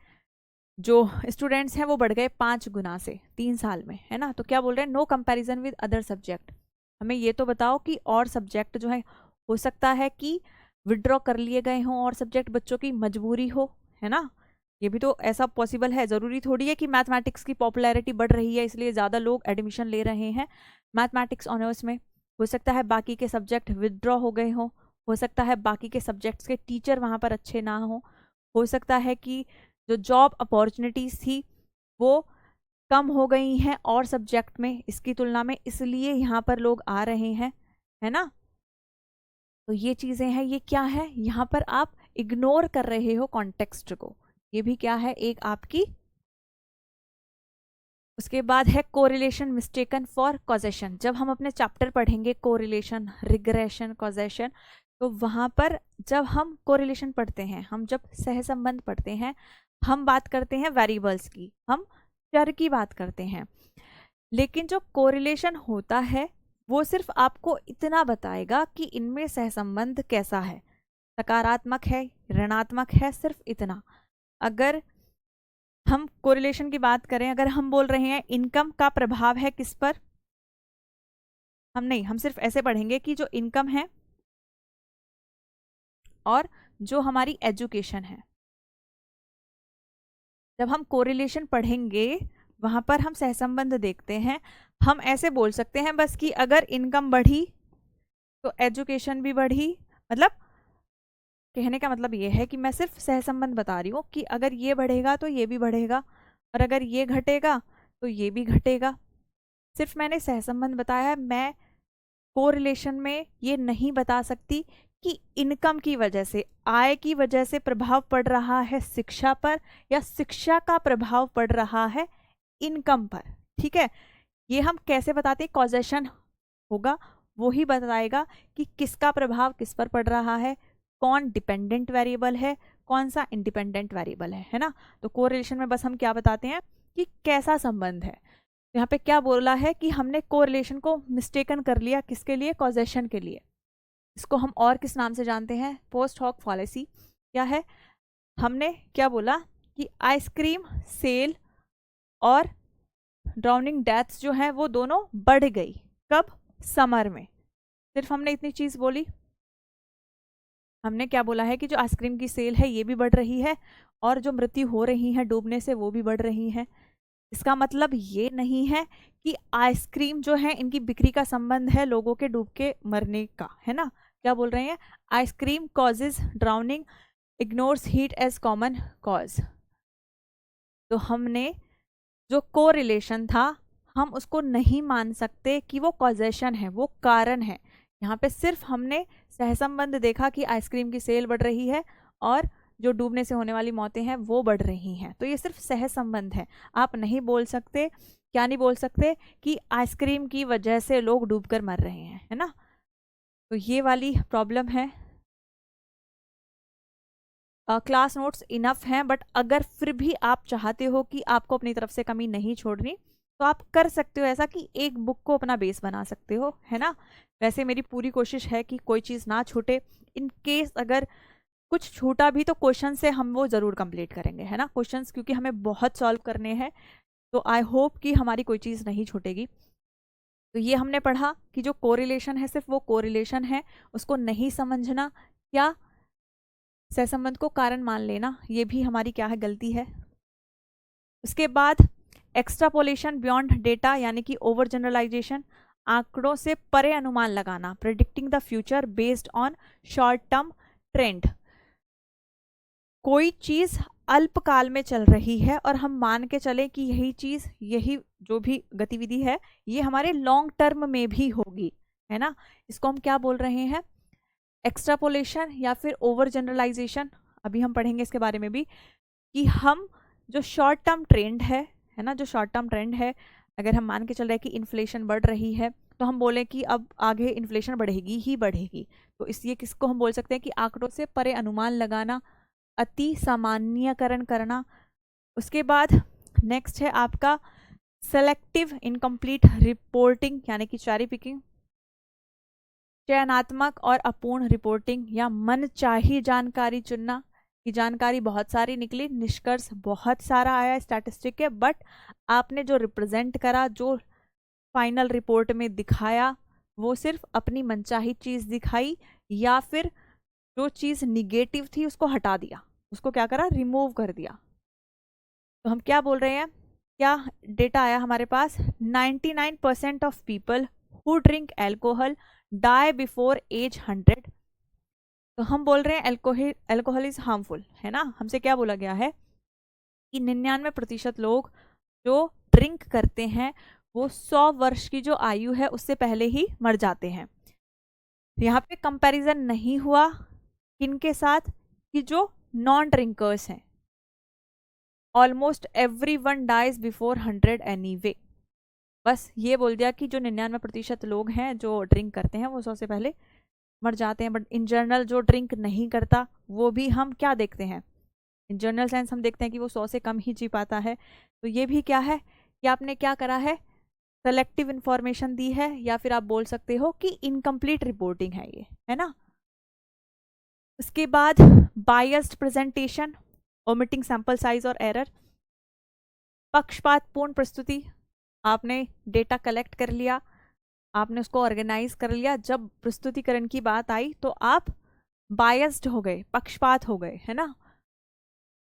जो स्टूडेंट्स हैं वो बढ़ गए 5 गुना से 3 साल में, है ना। तो क्या बोल रहे हैं, no comparison with other subject, हमें ये तो बताओ कि और सब्जेक्ट जो है, हो सकता है कि विड्रॉ कर लिए गए हों और सब्जेक्ट बच्चों की मजबूरी हो, है ना, ये भी तो ऐसा पॉसिबल है। ज़रूरी थोड़ी है कि मैथमेटिक्स की पॉपुलैरिटी बढ़ रही है इसलिए ज़्यादा लोग एडमिशन ले रहे हैं मैथमेटिक्स ऑनर्स में। हो सकता है बाकी के सब्जेक्ट विदड्रॉ हो गए हों, हो सकता है बाकी के सब्जेक्ट्स के टीचर वहाँ पर अच्छे ना हों, हो सकता है कि जो जॉब अपॉर्चुनिटीज़ थी वो कम हो गई हैं और सब्जेक्ट में इसकी तुलना में, इसलिए यहाँ पर लोग आ रहे हैं, है ना। तो ये चीज़ें हैं, ये क्या है, यहाँ पर आप इग्नोर कर रहे हो कॉन्टेक्स्ट को, ये भी क्या है, एक आपकी। उसके बाद है कोरिलेशन मिस्टेकन फॉर कॉजेशन, जब हम अपने चैप्टर पढ़ेंगे कोरिलेशन, रिग्रेशन, कॉजेशन, तो वहाँ पर जब हम कोरिलेशन पढ़ते हैं, हम जब सहसंबंध पढ़ते हैं, हम बात करते हैं वेरिएबल्स की, हम चर की बात करते हैं, लेकिन जो कोरिलेशन होता है वो सिर्फ आपको इतना बताएगा कि इनमें सहसंबंध कैसा है, सकारात्मक है, ऋणात्मक है, सिर्फ इतना। अगर हम कोरिलेशन की बात करें, अगर हम बोल रहे हैं इनकम का प्रभाव है किस पर, हम सिर्फ ऐसे पढ़ेंगे कि जो इनकम है और जो हमारी एजुकेशन है, जब हम कोरिलेशन पढ़ेंगे वहां पर हम सहसंबंध देखते हैं। हम ऐसे बोल सकते हैं बस कि अगर इनकम बढ़ी तो एजुकेशन भी बढ़ी। मतलब कहने का मतलब ये है कि मैं सिर्फ सहसंबंध बता रही हूँ कि अगर ये बढ़ेगा तो ये भी बढ़ेगा, और अगर ये घटेगा तो ये भी घटेगा। सिर्फ मैंने सहसंबंध बताया है। मैं कोरिलेशन में ये नहीं बता सकती कि इनकम की वजह से, आय की वजह से प्रभाव पड़ रहा है शिक्षा पर, या शिक्षा का प्रभाव पड़ रहा है इनकम पर। ठीक है, ये हम कैसे बताते हैं? कॉजेशन होगा, वो ही बताएगा कि किसका प्रभाव किस पर पड़ रहा है, कौन डिपेंडेंट वेरिएबल है, कौन सा इंडिपेंडेंट वेरिएबल है ना। तो कोरिलेशन में बस हम क्या बताते हैं कि कैसा संबंध है। यहाँ पे क्या बोला है कि हमने कोरिलेशन को मिस्टेकन कर लिया, किसके लिए? कॉजेशन के लिए। इसको हम और किस नाम से जानते हैं? Post hoc fallacy. क्या है? हमने क्या बोला कि आइसक्रीम सेल और ड्राउनिंग डेथ्स जो है वो दोनों बढ़ गई। कब? समर में। सिर्फ हमने इतनी चीज बोली। हमने क्या बोला है कि जो आइसक्रीम की सेल है ये भी बढ़ रही है, और जो मृत्यु हो रही है डूबने से वो भी बढ़ रही है। इसका मतलब ये नहीं है कि आइसक्रीम जो है इनकी बिक्री का संबंध है लोगों के डूब के मरने का, है ना। क्या बोल रहे हैं? Ice cream causes drowning, ignores heat as common cause. तो हमने जो कोरिलेशन था हम उसको नहीं मान सकते कि वो कॉजेशन है, वो कारण है। यहाँ पे सिर्फ हमने सहसंबंध देखा कि आइसक्रीम की सेल बढ़ रही है और जो डूबने से होने वाली मौतें हैं वो बढ़ रही हैं। तो ये सिर्फ सहसंबंध है। आप नहीं बोल सकते, क्या नहीं बोल सकते, कि आइसक्रीम की वजह से लोग डूबकर मर रहे हैं, है ना। तो ये वाली प्रॉब्लम है। क्लास नोट्स इनफ हैं, बट अगर फिर भी आप चाहते हो कि आपको अपनी तरफ से कमी नहीं छोड़नी तो आप कर सकते हो ऐसा कि एक बुक को अपना बेस बना सकते हो, है ना। वैसे मेरी पूरी कोशिश है कि कोई चीज़ ना छूटे। इन केस अगर कुछ छूटा भी तो क्वेश्चन से हम वो ज़रूर कंप्लीट करेंगे, है ना। क्वेश्चंस क्योंकि हमें बहुत सॉल्व करने हैं, तो आई होप कि हमारी कोई चीज़ नहीं छूटेगी। तो ये हमने पढ़ा कि जो कोरिलेशन है सिर्फ वो कोरिलेशन है, उसको नहीं समझना या सहसंबंध को कारण मान लेना ये भी हमारी क्या है? गलती है। उसके बाद एक्स्ट्रापोलेशन बियॉन्ड डेटा, यानी कि ओवर जनरलाइजेशन, आंकड़ों से परे अनुमान लगाना, predicting the future based on short term trend. कोई चीज अल्पकाल में चल रही है और हम मान के चले कि यही चीज, यही जो भी गतिविधि है ये हमारे लॉन्ग टर्म में भी होगी, है ना। इसको हम क्या बोल रहे हैं? एक्स्ट्रापोलेशन या फिर ओवर जनरलाइजेशन। अभी हम पढ़ेंगे इसके बारे में भी कि हम जो शॉर्ट टर्म ट्रेंड है ना, जो शॉर्ट टर्म ट्रेंड है, अगर हम मान के चल रहे हैं कि इन्फ्लेशन बढ़ रही है तो हम बोलें कि अब आगे इन्फ्लेशन बढ़ेगी ही बढ़ेगी। तो इसलिए किसको हम बोल सकते हैं कि आंकड़ों से परे अनुमान लगाना, अति सामान्यकरण करना। उसके बाद नेक्स्ट है आपका सेलेक्टिव इनकम्प्लीट रिपोर्टिंग, यानी कि चेरी पिकिंग, चयनात्मक और अपूर्ण रिपोर्टिंग या मनचाही जानकारी चुनना। कि जानकारी बहुत सारी निकली, निष्कर्ष बहुत सारा आया स्टैटिस्टिक के, बट आपने जो रिप्रेजेंट करा, जो फाइनल रिपोर्ट में दिखाया, वो सिर्फ अपनी मनचाही चीज दिखाई, या फिर जो चीज निगेटिव थी उसको हटा दिया, उसको क्या करा? रिमूव कर दिया। तो हम क्या बोल रहे हैं? क्या डेटा आया हमारे पास? 99% of people who drink alcohol die before age 100। तो हम बोल रहे हैं एल्कोहल इज हार्मफुल, है ना। हमसे क्या बोला गया है कि 99% लोग जो ड्रिंक करते हैं वो 100 वर्ष की जो आयु है उससे पहले ही मर जाते हैं। यहाँ पे कंपैरिजन नहीं हुआ किनके साथ? कि जो नॉन ड्रिंकर्स हैं। Almost everyone dies before 100 anyway. बस ये बोल दिया कि जो 99% लोग हैं जो ड्रिंक करते हैं वो 100 से पहले मर जाते हैं, बट इन जनरल जो ड्रिंक नहीं करता वो भी हम क्या देखते हैं? इन जनरल सेंस हम देखते हैं कि वो 100 से कम ही जी पाता है। तो ये भी क्या है कि आपने क्या करा है? सेलेक्टिव इंफॉर्मेशन दी है, या फिर आप बोल सकते हो कि इनकम्प्लीट रिपोर्टिंग है ये, है ना। उसके बाद biased presentation, omitting sample size और एरर, पक्षपातपूर्ण प्रस्तुति। आपने डेटा कलेक्ट कर लिया, आपने उसको ऑर्गेनाइज कर लिया, जब प्रस्तुतिकरण की बात आई तो आप बायस्ड हो गए, पक्षपात हो गए, है ना।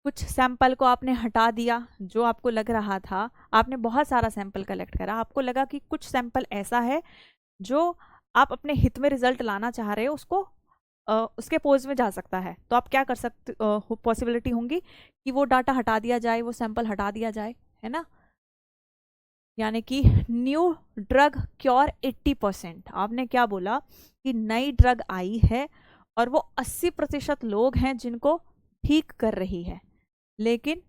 कुछ सैंपल को आपने हटा दिया जो आपको लग रहा था, आपने बहुत सारा सैंपल कलेक्ट करा, आपको लगा कि कुछ सैंपल ऐसा है जो आप अपने हित में रिजल्ट लाना चाह रहे हो, उसको उसके पोज में जा सकता है, तो आप क्या कर सकते, पॉसिबिलिटी होंगी कि वो डाटा हटा दिया जाए, वो सैंपल हटा दिया जाए, है ना। यानी कि न्यू ड्रग क्योर 80%, आपने क्या बोला कि नई ड्रग आई है और वो 80% लोग हैं जिनको ठीक कर रही है, लेकिन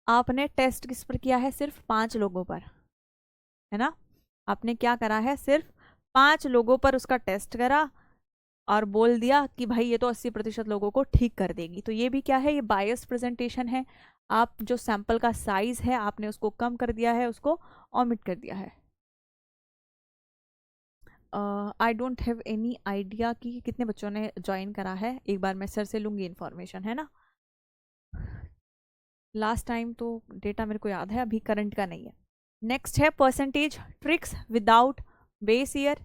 आपने टेस्ट किस पर किया है, सिर्फ 5 लोगों पर, है ना। आपने क्या करा है, सिर्फ 5 लोगों पर उसका टेस्ट करा और बोल दिया कि भाई ये तो 80% लोगों को ठीक कर देगी। तो ये भी क्या है, ये बायस प्रेजेंटेशन है। आप जो सैंपल का साइज है आपने उसको कम कर दिया है, उसको ऑमिट कर दिया है। I don't have any idea कि कितने बच्चों ने ज्वाइन करा है, एक बार मैं सर से लूँगी इन्फॉर्मेशन, है ना। लास्ट टाइम तो डेटा मेरे को याद है, अभी करंट का नहीं है। नेक्स्ट है percentage tricks without base year.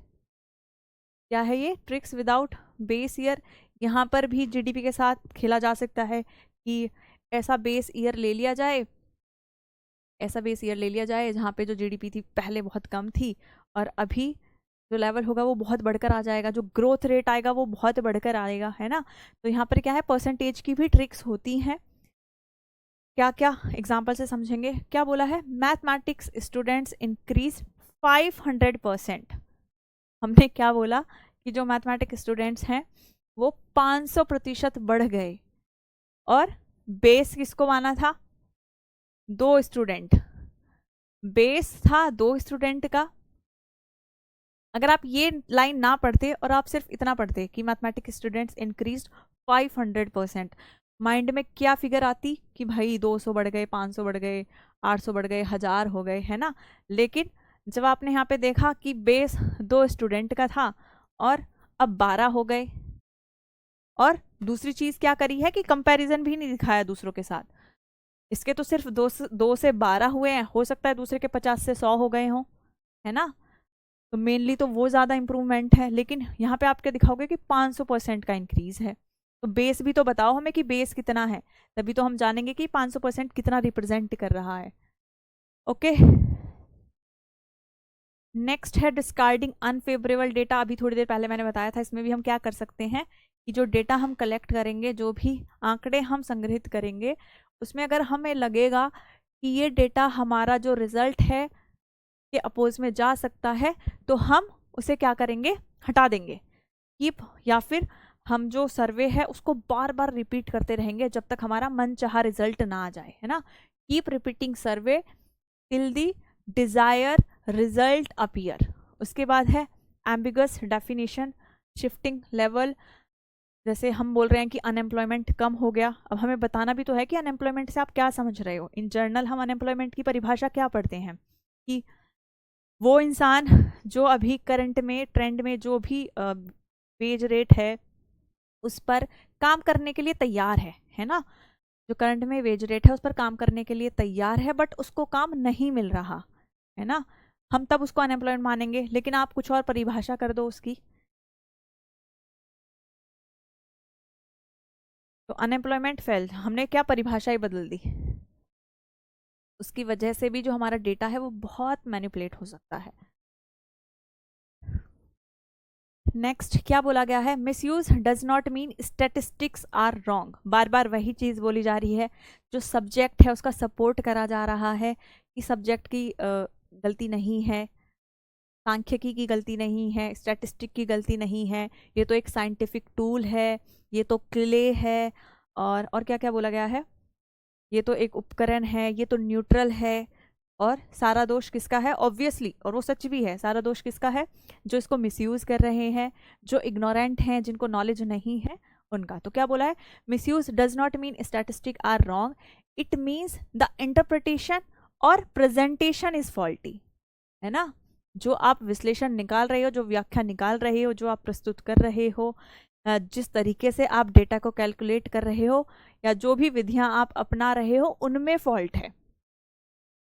क्या है ये ट्रिक्स विदाउट बेस ईयर? यहाँ पर भी जीडीपी के साथ खेला जा सकता है कि ऐसा बेस ईयर ले लिया जाए, ऐसा बेस ईयर ले लिया जाए जहाँ पे जो जीडीपी थी पहले बहुत कम थी और अभी जो लेवल होगा वो बहुत बढ़कर आ जाएगा, जो ग्रोथ रेट आएगा वो बहुत बढ़कर आएगा, है ना। तो यहाँ पर क्या है, परसेंटेज की भी ट्रिक्स होती हैं। क्या क्या एग्जाम्पल से समझेंगे। क्या बोला है, मैथमेटिक्स स्टूडेंट्स इंक्रीज 500%। हमने क्या बोला कि जो मैथमेटिक्स स्टूडेंट्स हैं वो 500% बढ़ गए, और बेस किसको माना था, 2 स्टूडेंट, बेस था 2 स्टूडेंट का। अगर आप ये लाइन ना पढ़ते और आप सिर्फ इतना पढ़ते कि मैथमेटिक्स स्टूडेंट्स इंक्रीज 500%, माइंड में क्या फिगर आती कि भाई 200 बढ़ गए, 500 बढ़ गए, 800 बढ़ गए, 1000 हो गए, है ना। लेकिन जब आपने यहाँ पे देखा कि बेस 2 स्टूडेंट का था और अब 12 हो गए, और दूसरी चीज क्या करी है कि कंपैरिजन भी नहीं दिखाया दूसरों के साथ, इसके तो सिर्फ 2 से 12 हुए हैं, हो सकता है दूसरे के 50 से 100 हो गए हों, है ना। तो मेनली तो वो ज़्यादा इंप्रूवमेंट है, लेकिन यहाँ पे आप क्या दिखाओगे कि 500% का इंक्रीज है। तो बेस भी तो बताओ हमें कि बेस कितना है, तभी तो हम जानेंगे कि 500% कितना रिप्रेजेंट कर रहा है। ओके, नेक्स्ट है डिस्कार्डिंग अनफेवरेबल डेटा। अभी थोड़ी देर पहले मैंने बताया था, इसमें भी हम क्या कर सकते हैं कि जो डेटा हम कलेक्ट करेंगे, जो भी आंकड़े हम संग्रहित करेंगे, उसमें अगर हमें लगेगा कि ये डेटा हमारा जो रिजल्ट है के अपोज में जा सकता है, तो हम उसे क्या करेंगे, हटा देंगे, कीप, या फिर हम जो सर्वे है उसको बार बार रिपीट करते रहेंगे जब तक हमारा मनचाहा रिजल्ट ना आ जाए, है ना। Keep repeating survey till the Dzire result appear. उसके बाद है एम्बिगस डेफिनेशन, शिफ्टिंग लेवल। जैसे हम बोल रहे हैं कि अनएम्प्लॉयमेंट कम हो गया, अब हमें बताना भी तो है कि अनएम्प्लॉयमेंट से आप क्या समझ रहे हो। इन जर्नल हम अनएम्प्लॉयमेंट की परिभाषा क्या पढ़ते हैं कि वो इंसान जो अभी करंट में ट्रेंड में जो भी वेज रेट है उस पर काम करने के लिए तैयार है ना। जो करंट में वेज रेट है उस पर काम करने के लिए तैयार है, बट उसको काम नहीं मिल रहा है ना, हम तब उसको अनएम्प्लॉयमेंट मानेंगे। लेकिन आप कुछ और परिभाषा कर दो उसकी, तो अनएम्प्लॉयमेंट फेल, हमने क्या परिभाषा ही बदल दी, उसकी वजह से भी जो हमारा डेटा है वो बहुत मैनिपुलेट हो सकता है। नेक्स्ट क्या बोला गया है, misuse does not mean statistics are wrong. बार बार वही चीज़ बोली जा रही है, जो सब्जेक्ट है उसका सपोर्ट करा जा रहा है कि सब्जेक्ट की गलती नहीं है, सांख्यिकी की गलती नहीं है, स्टैटिस्टिक की गलती नहीं है, ये तो एक साइंटिफिक टूल है, ये तो क्ले है, और क्या क्या बोला गया है, ये तो एक उपकरण है, ये तो न्यूट्रल है, और सारा दोष किसका है, ऑब्वियसली, और वो सच भी है, सारा दोष किसका है, जो इसको मिसयूज कर रहे हैं, जो इग्नोरेंट हैं, जिनको नॉलेज नहीं है उनका। तो क्या बोला है, misuse does not mean statistic are wrong, it means the interpretation और प्रेजेंटेशन इज फॉल्टी, है ना। जो आप विश्लेषण निकाल रहे हो, जो व्याख्या निकाल रहे हो, जो आप प्रस्तुत कर रहे हो, जिस तरीके से आप डेटा को कैलकुलेट कर रहे हो, या जो भी विधियां आप अपना रहे हो, उनमें फॉल्ट है।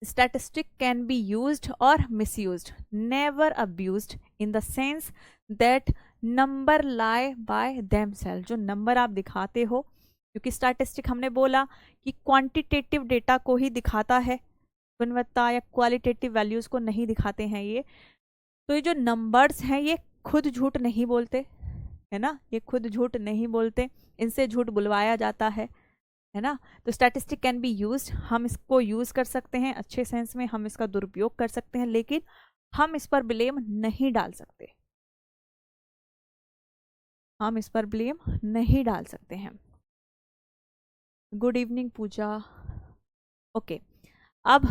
Statistic can be used or misused, never abused, in the sense that number lie by themselves. जो नंबर आप दिखाते हो, क्योंकि स्टैटिस्टिक हमने बोला कि क्वांटिटेटिव डेटा को ही दिखाता है, गुणवत्ता या क्वालिटेटिव वैल्यूज को नहीं दिखाते हैं ये। तो ये जो नंबर्स हैं ये खुद झूठ नहीं बोलते, है ना, ये खुद झूठ नहीं बोलते, इनसे झूठ बुलवाया जाता है ना। तो स्टैटिस्टिक कैन बी यूज्ड, हम इसको यूज कर सकते हैं अच्छे सेंस में, हम इसका दुरुपयोग कर सकते हैं, लेकिन हम इस पर ब्लेम नहीं डाल सकते, हम इस पर ब्लेम नहीं डाल सकते हैं। गुड इवनिंग पूजा। ओके, अब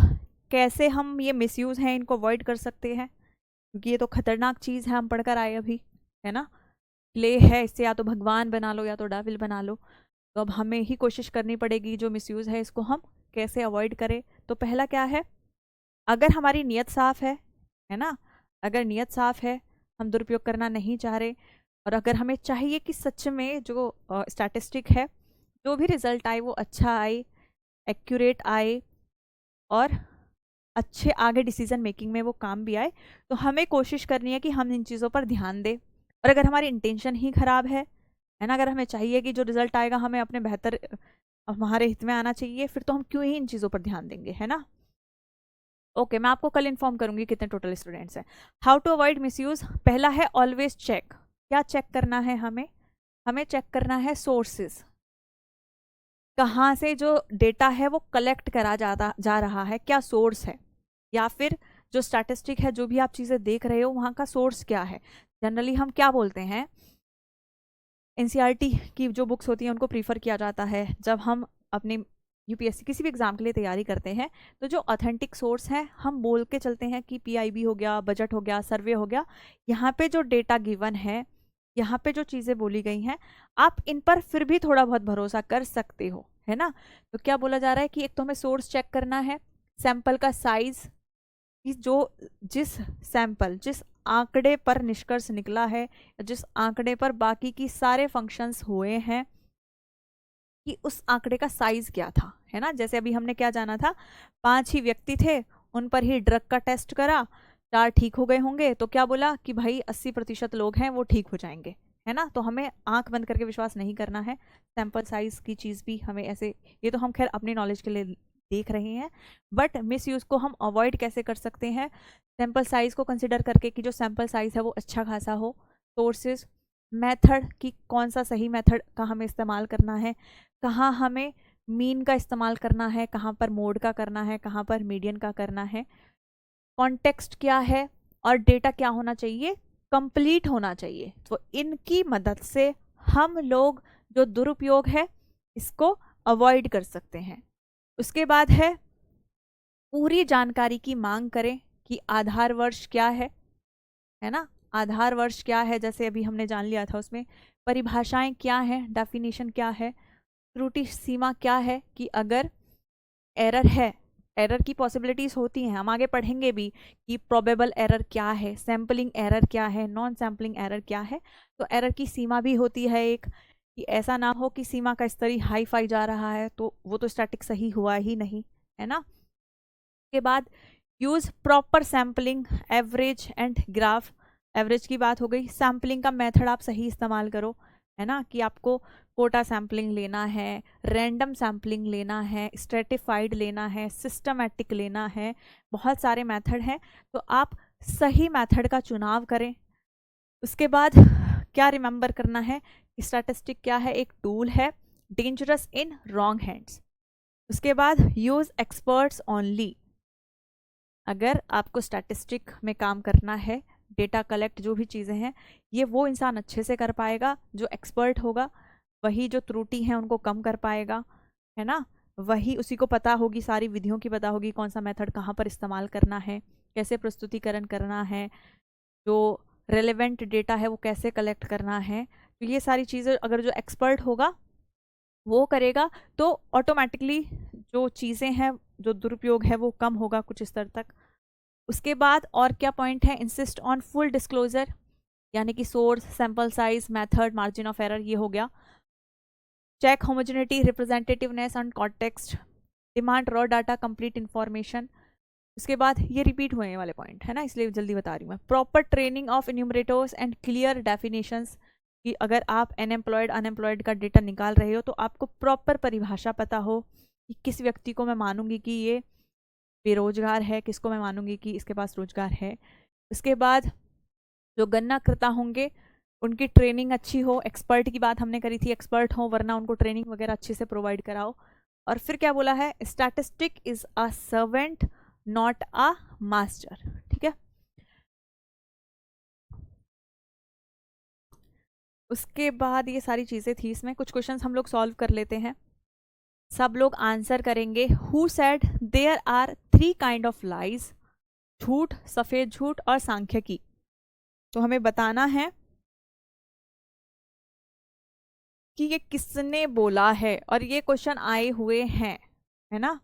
कैसे हम ये मिसयूज हैं इनको अवॉइड कर सकते हैं, क्योंकि ये तो खतरनाक चीज़ है, हम पढ़कर आए अभी, है ना। क्ले है, इससे या तो भगवान बना लो या तो डेविल बना लो। तो अब हमें ही कोशिश करनी पड़ेगी जो मिसयूज है इसको हम कैसे अवॉइड करें। तो पहला क्या है, अगर हमारी नीयत साफ है ना, अगर नीयत साफ है, हम दुरुपयोग करना नहीं चाह रहे, और अगर हमें चाहिए कि सच में जो स्टैटिस्टिक है, जो भी रिजल्ट आए वो अच्छा आए, एक्यूरेट आए, और अच्छे आगे डिसीजन मेकिंग में वो काम भी आए, तो हमें कोशिश करनी है कि हम इन चीज़ों पर ध्यान दें। और अगर हमारी इंटेंशन ही खराब है ना, अगर हमें चाहिए कि जो रिजल्ट आएगा हमें अपने बेहतर, हमारे हित में आना चाहिए, फिर तो हम क्यों ही इन चीज़ों पर ध्यान देंगे, है ना। ओके, मैं आपको कल इन्फॉर्म करूंगी कितने टोटल स्टूडेंट्स हैं। हाउ टू अवॉइड मिसयूज, पहला है ऑलवेज चेक। क्या चेक करना है हमें, हमें चेक करना है सोर्सेज, कहाँ से जो डेटा है वो कलेक्ट करा जा रहा है, क्या सोर्स है, या फिर जो स्टैटिस्टिक है, जो भी आप चीज़ें देख रहे हो वहाँ का सोर्स क्या है। जनरली हम क्या बोलते हैं, एनसीईआरटी की जो बुक्स होती हैं उनको प्रीफर किया जाता है जब हम अपने यूपीएससी किसी भी एग्जाम के लिए तैयारी करते हैं। तो जो ऑथेंटिक सोर्स है हम बोल के चलते हैं कि पीआईबी हो गया, बजट हो गया, सर्वे हो गया, यहाँ पे जो डेटा गिवन है, यहाँ पे जो चीज़ें बोली गई हैं, आप इन पर फिर भी थोड़ा बहुत भरोसा कर सकते हो, है ना। तो क्या बोला जा रहा है कि एक तो हमें सोर्स चेक करना है, सैंपल का साइज, जो जिस सैंपल, जिस आंकड़े पर निष्कर्ष निकला है, जिस आंकड़े पर बाकी की सारे फंक्शंस हुए हैं, कि उस आंकड़े का साइज क्या था, है ना। जैसे अभी हमने क्या जाना था, 5 ही व्यक्ति थे, उन पर ही ड्रग का टेस्ट करा, 4 ठीक हो गए होंगे, तो क्या बोला कि भाई 80% लोग हैं वो ठीक हो जाएंगे, है ना। तो हमें आंख बंद करके विश्वास नहीं करना है, सैंपल साइज की चीज़ भी हमें ऐसे, ये तो हम खैर अपनी नॉलेज के लिए देख रहे हैं, बट मिस यूज़ को हम अवॉइड कैसे कर सकते हैं, सैंपल साइज को कंसिडर करके कि जो सैंपल साइज है वो अच्छा खासा हो। सोर्सेज, मेथड कि कौन सा सही मेथड का हमें इस्तेमाल करना है, कहाँ हमें मीन का इस्तेमाल करना है, कहाँ पर मोड का करना है, कहाँ पर मीडियन का करना है, कॉन्टेक्स्ट क्या है, और डेटा क्या होना चाहिए, कंप्लीट होना चाहिए। तो इनकी मदद से हम लोग जो दुरुपयोग है इसको अवॉइड कर सकते हैं। उसके बाद है पूरी जानकारी की मांग करें कि आधार वर्ष क्या है ना, आधार वर्ष क्या है, जैसे अभी हमने जान लिया था, उसमें परिभाषाएं क्या हैं, डेफिनेशन क्या है, त्रुटि सीमा क्या है, कि अगर एरर है, एरर की पॉसिबिलिटीज होती हैं, हम आगे पढ़ेंगे भी कि प्रोबेबल एरर क्या है, सैम्पलिंग एरर क्या है, नॉन सैम्पलिंग एरर क्या है। तो एरर की सीमा भी होती है एक, कि ऐसा ना हो कि सीमा का स्तर ही हाई फाई जा रहा है, तो वो तो स्टैटिक सही हुआ ही नहीं, है ना। के बाद use proper sampling, average and graph. Average की बात हो गई, सैम्पलिंग का मेथड आप सही इस्तेमाल करो, है ना, कि आपको कोटा सैम्पलिंग लेना है, रैंडम सैम्पलिंग लेना है, स्ट्रेटिफाइड लेना है, सिस्टमैटिक लेना है, बहुत सारे मेथड हैं, तो आप सही मेथड का चुनाव करें। उसके बाद क्या रिमेंबर करना है, स्टैटिस्टिक क्या है, एक टूल है, डेंजरस इन रॉन्ग हैंड्स। उसके बाद यूज एक्सपर्ट्स ओनली। अगर आपको स्टैटिस्टिक में काम करना है, डेटा कलेक्ट जो भी चीज़ें हैं, ये वो इंसान अच्छे से कर पाएगा जो एक्सपर्ट होगा, वही जो त्रुटि हैं उनको कम कर पाएगा, है ना, वही उसी को पता होगी, सारी विधियों की पता होगी, कौन सा मेथड कहाँ पर इस्तेमाल करना है, कैसे प्रस्तुतिकरण करना है, जो रेलेवेंट डेटा है वो कैसे कलेक्ट करना है। तो ये सारी चीज़ें अगर जो एक्सपर्ट होगा वो करेगा, तो ऑटोमेटिकली जो चीज़ें हैं, जो दुरुपयोग है वो कम होगा कुछ स्तर तक। उसके बाद और क्या पॉइंट है, इंसिस्ट ऑन फुल डिस्क्लोजर, यानी कि source, sample size, method, margin of error, ये हो गया। Check homogeneity, representativeness and context, demand raw data, complete information. उसके बाद ये रिपीट हुए हैं वाले पॉइंट, है ना, इसलिए जल्दी बता रही हूँ मैं। Proper training of enumerators and clear definitions, कि अगर आप अनएम्प्लॉयड अनएम्प्लॉयड का डेटा निकाल रहे हो तो आपको प्रॉपर परिभाषा पता हो कि किस व्यक्ति को मैं मानूंगी कि ये बेरोजगार है, किसको मैं मानूंगी कि इसके पास रोजगार है। उसके बाद जो गन्ना करता होंगे उनकी ट्रेनिंग अच्छी हो, एक्सपर्ट की बात हमने करी थी, एक्सपर्ट हो, वरना उनको ट्रेनिंग वगैरह अच्छे से प्रोवाइड कराओ। और फिर क्या बोला है, statistic is a servant not a master, ठीक है। उसके बाद ये सारी चीजें थी, इसमें कुछ क्वेश्चंस हम लोग सॉल्व कर लेते हैं, सब लोग आंसर करेंगे। Who said there are 3 kind of lies, झूठ, सफेद झूठ और सांख्यिकी। तो हमें बताना है कि ये किसने बोला है, और ये क्वेश्चन आए हुए हैं, है ना।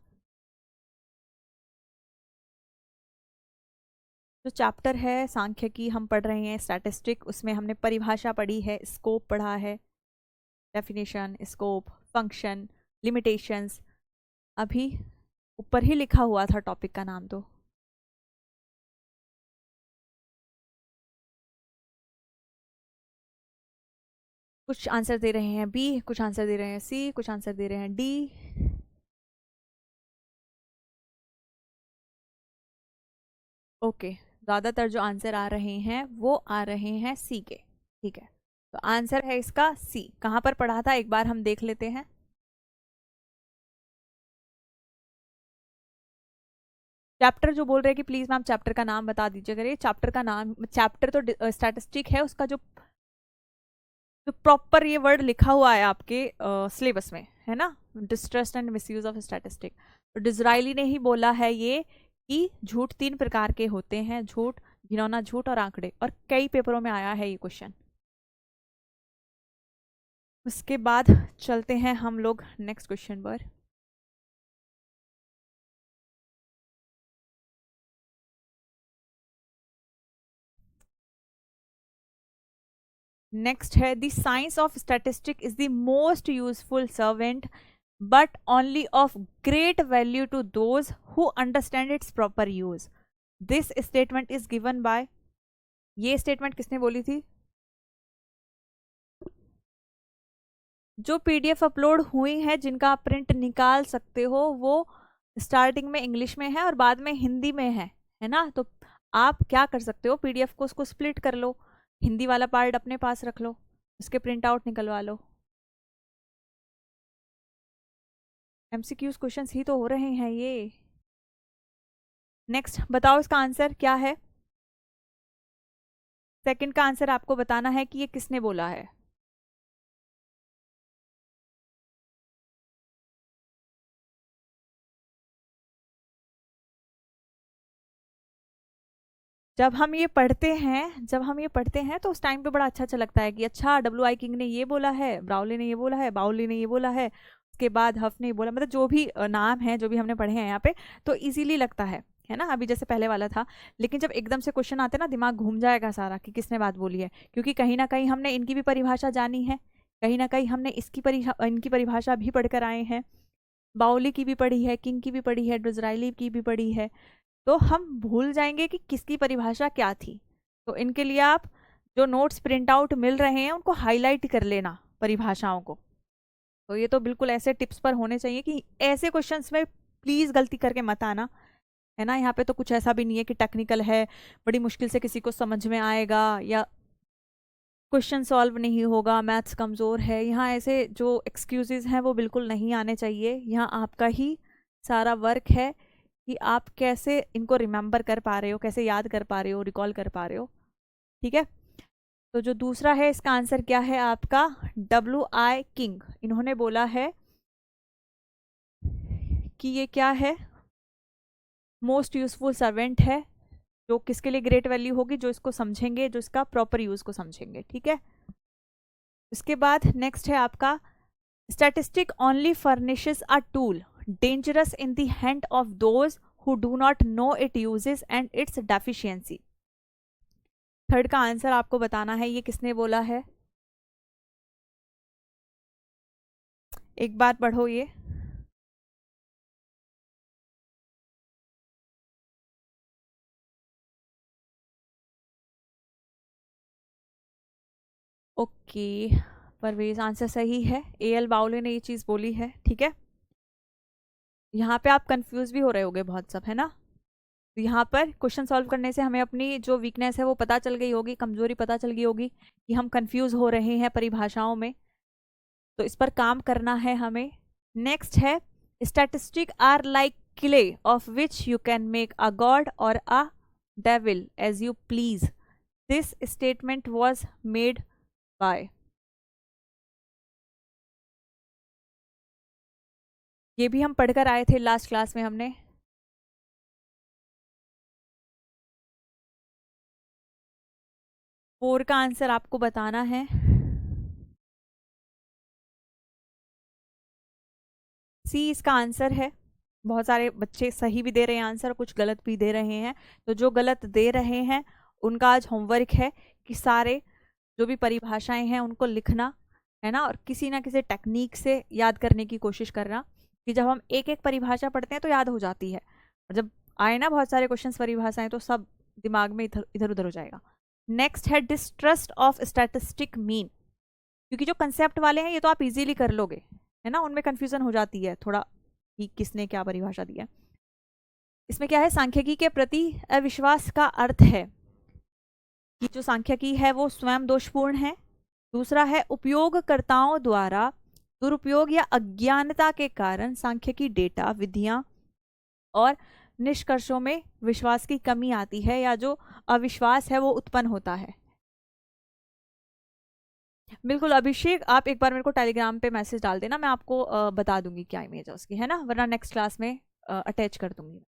जो चैप्टर है सांख्यिकी हम पढ़ रहे हैं, स्टैटिस्टिक, उसमें हमने परिभाषा पढ़ी है, स्कोप पढ़ा है, डेफिनेशन, स्कोप, फंक्शन, लिमिटेशंस। अभी ऊपर ही लिखा हुआ था टॉपिक का नाम। तो कुछ आंसर दे रहे हैं बी, कुछ आंसर दे रहे हैं सी, कुछ आंसर दे रहे हैं डी। ओके, ज़्यादातर जो आंसर आ रहे हैं वो आ रहे हैं सी के, ठीक है। तो आंसर है इसका सी। कहाँ पर पढ़ा था एक बार हम देख लेते हैं। चैप्टर जो बोल रहे हैं कि प्लीज मैम चैप्टर का नाम बता दीजिए, करिए चैप्टर का नाम। चैप्टर तो स्टैटिस्टिक है, उसका जो जो प्रॉपर ये वर्ड लिखा हुआ है आपके सिलेबस में, है ना, distrust and misuse of statistic. तो डिजराइली ने ही बोला है ये कि झूठ 3 प्रकार के होते हैं, झूठ, घिनौना झूठ और आंकड़े, और कई पेपरों में आया है ये क्वेश्चन। उसके बाद चलते हैं हम लोग नेक्स्ट क्वेश्चन पर। नेक्स्ट है, the science of statistic is the most useful servant but only of great value to those who understand its proper use. This statement is given by, ये स्टेटमेंट किसने बोली थी। जो पीडीएफ अपलोड हुई है जिनका आप प्रिंट निकाल सकते हो, वो स्टार्टिंग में इंग्लिश में है और बाद में हिंदी में है ना। तो आप क्या कर सकते हो, पीडीएफ को उसको स्प्लिट कर लो, हिंदी वाला पार्ट अपने पास रख लो, उसके प्रिंट आउट निकलवा लो। एमसीक्यूज क्वेश्चंस ही तो हो रहे हैं ये। नेक्स्ट बताओ इसका आंसर क्या है। सेकंड का आंसर आपको बताना है कि ये किसने बोला है। जब हम ये पढ़ते हैं तो उस टाइम पे बड़ा अच्छा अच्छा लगता है कि अच्छा WI किंग ने ये बोला है, ब्राउली ने ये बोला है, बाउली ने ये बोला है, उसके बाद हफ ने ये बोला, मतलब जो भी नाम है जो भी हमने पढ़े हैं यहाँ पे, तो इजीली लगता है ना, अभी जैसे पहले वाला था। लेकिन जब एकदम से क्वेश्चन आते हैं ना, दिमाग घूम जाएगा सारा कि किसने बात बोली है, क्योंकि कहीं ना कहीं हमने इनकी भी परिभाषा जानी है, कहीं ना कहीं हमने इनकी परिभाषा भी पढ़कर आए हैं, बाउली की भी पढ़ी है, किंग की भी पढ़ी है, डिज़राइली की भी पढ़ी है। तो हम भूल जाएंगे कि किसकी परिभाषा क्या थी। तो इनके लिए आप जो नोट्स प्रिंट आउट मिल रहे हैं उनको हाईलाइट कर लेना परिभाषाओं को। तो ये तो बिल्कुल ऐसे टिप्स पर होने चाहिए कि ऐसे क्वेश्चंस में प्लीज गलती करके मत आना, है ना। यहाँ पे तो कुछ ऐसा भी नहीं है कि टेक्निकल है, बड़ी मुश्किल से किसी को समझ में आएगा या क्वेश्चन सॉल्व नहीं होगा, मैथ्स कमज़ोर है, यहाँ ऐसे जो एक्सक्यूजेज हैं वो बिल्कुल नहीं आने चाहिए। यहाँ आपका ही सारा वर्क है कि आप कैसे इनको रिमेंबर कर पा रहे हो, कैसे याद कर पा रहे हो, रिकॉल कर पा रहे हो, ठीक है। तो जो दूसरा है इसका आंसर क्या है आपका, WI किंग, इन्होंने बोला है कि ये क्या है, मोस्ट यूजफुल सर्वेंट है, जो किसके लिए ग्रेट वैल्यू होगी, जो इसको समझेंगे, जो इसका प्रॉपर यूज को समझेंगे, ठीक है। उसके बाद नेक्स्ट है आपका, statistic only furnishes a tool dangerous in the hand of those who do not know it uses and it's deficiency. Third का आंसर आपको बताना है, ये किसने बोला है, एक बार पढ़ो ये। ओके, परवेज आंसर सही है, एल बाउले ने ये चीज़ बोली है, ठीक है। यहाँ पे आप कंफ्यूज भी हो रहे होगे बहुत सब, है ना। तो यहाँ पर क्वेश्चन सॉल्व करने से हमें अपनी जो वीकनेस है वो पता चल गई होगी, कमजोरी पता चल गई होगी कि हम कंफ्यूज हो रहे हैं परिभाषाओं में, तो इस पर काम करना है हमें। नेक्स्ट है, statistic are like clay of which you can make a god or a devil as you please, this statement was made by. ये भी हम पढ़कर आए थे लास्ट क्लास में हमने। फोर का आंसर आपको बताना है। सी इसका आंसर है। बहुत सारे बच्चे सही भी दे रहे हैं आंसर, कुछ गलत भी दे रहे हैं, तो जो गलत दे रहे हैं उनका आज होमवर्क है कि सारे जो भी परिभाषाएं हैं उनको लिखना है ना, और किसी ना किसी टेक्निक से याद करने की कोशिश करना, कि जब हम एक एक परिभाषा पढ़ते हैं तो याद हो जाती है, और जब आए ना बहुत सारे क्वेश्चंस परिभाषाएं तो सब दिमाग में इधर इधर उधर हो जाएगा। नेक्स्ट है डिस्ट्रस्ट ऑफ स्टैटिस्टिक मीन, क्योंकि जो कंसेप्ट वाले हैं ये तो आप इजीली कर लोगे, है ना, उनमें कंफ्यूजन हो जाती है थोड़ा कि किसने क्या परिभाषा दी है। इसमें क्या है, सांख्यिकी के प्रति अविश्वास का अर्थ है कि जो सांख्यिकी है वो स्वयं दोषपूर्ण है। दूसरा है उपयोगकर्ताओं द्वारा दुरुपयोग या अज्ञानता के कारण सांख्यिकी डेटा, विधियां और निष्कर्षों में विश्वास की कमी आती है, या जो अविश्वास है वो उत्पन्न होता है। बिल्कुल अभिषेक, आप एक बार मेरे को टेलीग्राम पे मैसेज डाल देना, मैं आपको बता दूंगी क्या इमेज है उसकी, है ना, वरना नेक्स्ट क्लास में अटैच कर दूंगी।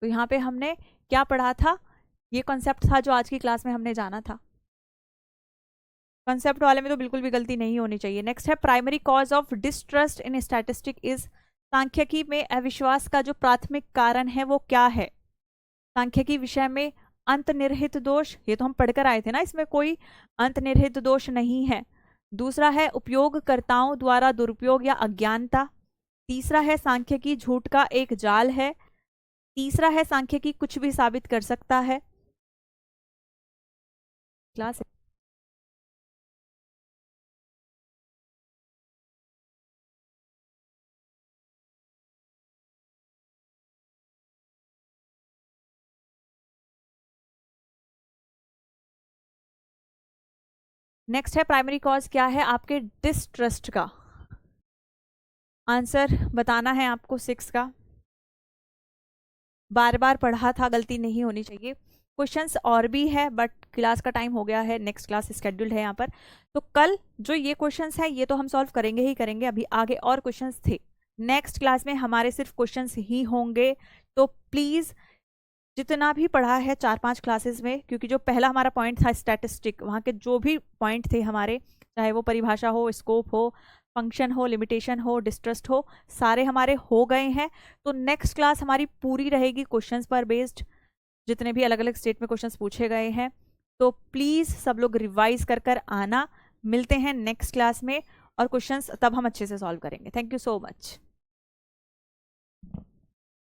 तो यहाँ पे हमने क्या पढ़ा था, ये कॉन्सेप्ट था जो आज की क्लास में हमने जाना था। कॉन्सेप्ट वाले में तो बिल्कुल भी गलती नहीं होनी चाहिए। नेक्स्ट है primary cause of distrust in statistic is, सांख्यिकी में अविश्वास का जो प्राथमिक कारण है वो क्या है। सांख्यिकी विषय में अंतर्निहित दोष, ये तो हम पढ़कर आए थे ना, इसमें कोई अंतर्निहित दोष नहीं है। दूसरा है उपयोगकर्ताओं द्वारा दुरुपयोग या अज्ञानता। तीसरा है सांख्यिकी झूठ का एक जाल है। तीसरा है सांख्यिकी कुछ भी साबित कर सकता है। क्लास नेक्स्ट है प्राइमरी कॉज क्या है आपके डिस्ट्रस्ट का, आंसर बताना है आपको 6 का। बार बार पढ़ा था, गलती नहीं होनी चाहिए। क्वेश्चंस और भी है बट क्लास का टाइम हो गया है, नेक्स्ट क्लास स्केड्यूल्ड है यहाँ पर, तो कल जो ये क्वेश्चंस है ये तो हम सॉल्व करेंगे ही करेंगे, अभी आगे और क्वेश्चंस थे। नेक्स्ट क्लास में हमारे सिर्फ क्वेश्चंस ही होंगे, तो प्लीज़ जितना भी पढ़ा है 4-5 क्लासेस में, क्योंकि जो पहला हमारा पॉइंट था स्टैटिस्टिक, वहाँ के जो भी पॉइंट थे हमारे, चाहे वो परिभाषा हो, स्कोप हो, फंक्शन हो, लिमिटेशन हो, डिस्ट्रस्ट हो, सारे हमारे हो गए हैं। तो नेक्स्ट क्लास हमारी पूरी रहेगी क्वेश्चंस पर बेस्ड, जितने भी अलग अलग स्टेट में क्वेश्चंस पूछे गए हैं। तो प्लीज़ सब लोग रिवाइज कर कर आना। मिलते हैं नेक्स्ट क्लास में, और क्वेश्चंस तब हम अच्छे से सॉल्व करेंगे। Thank you so much.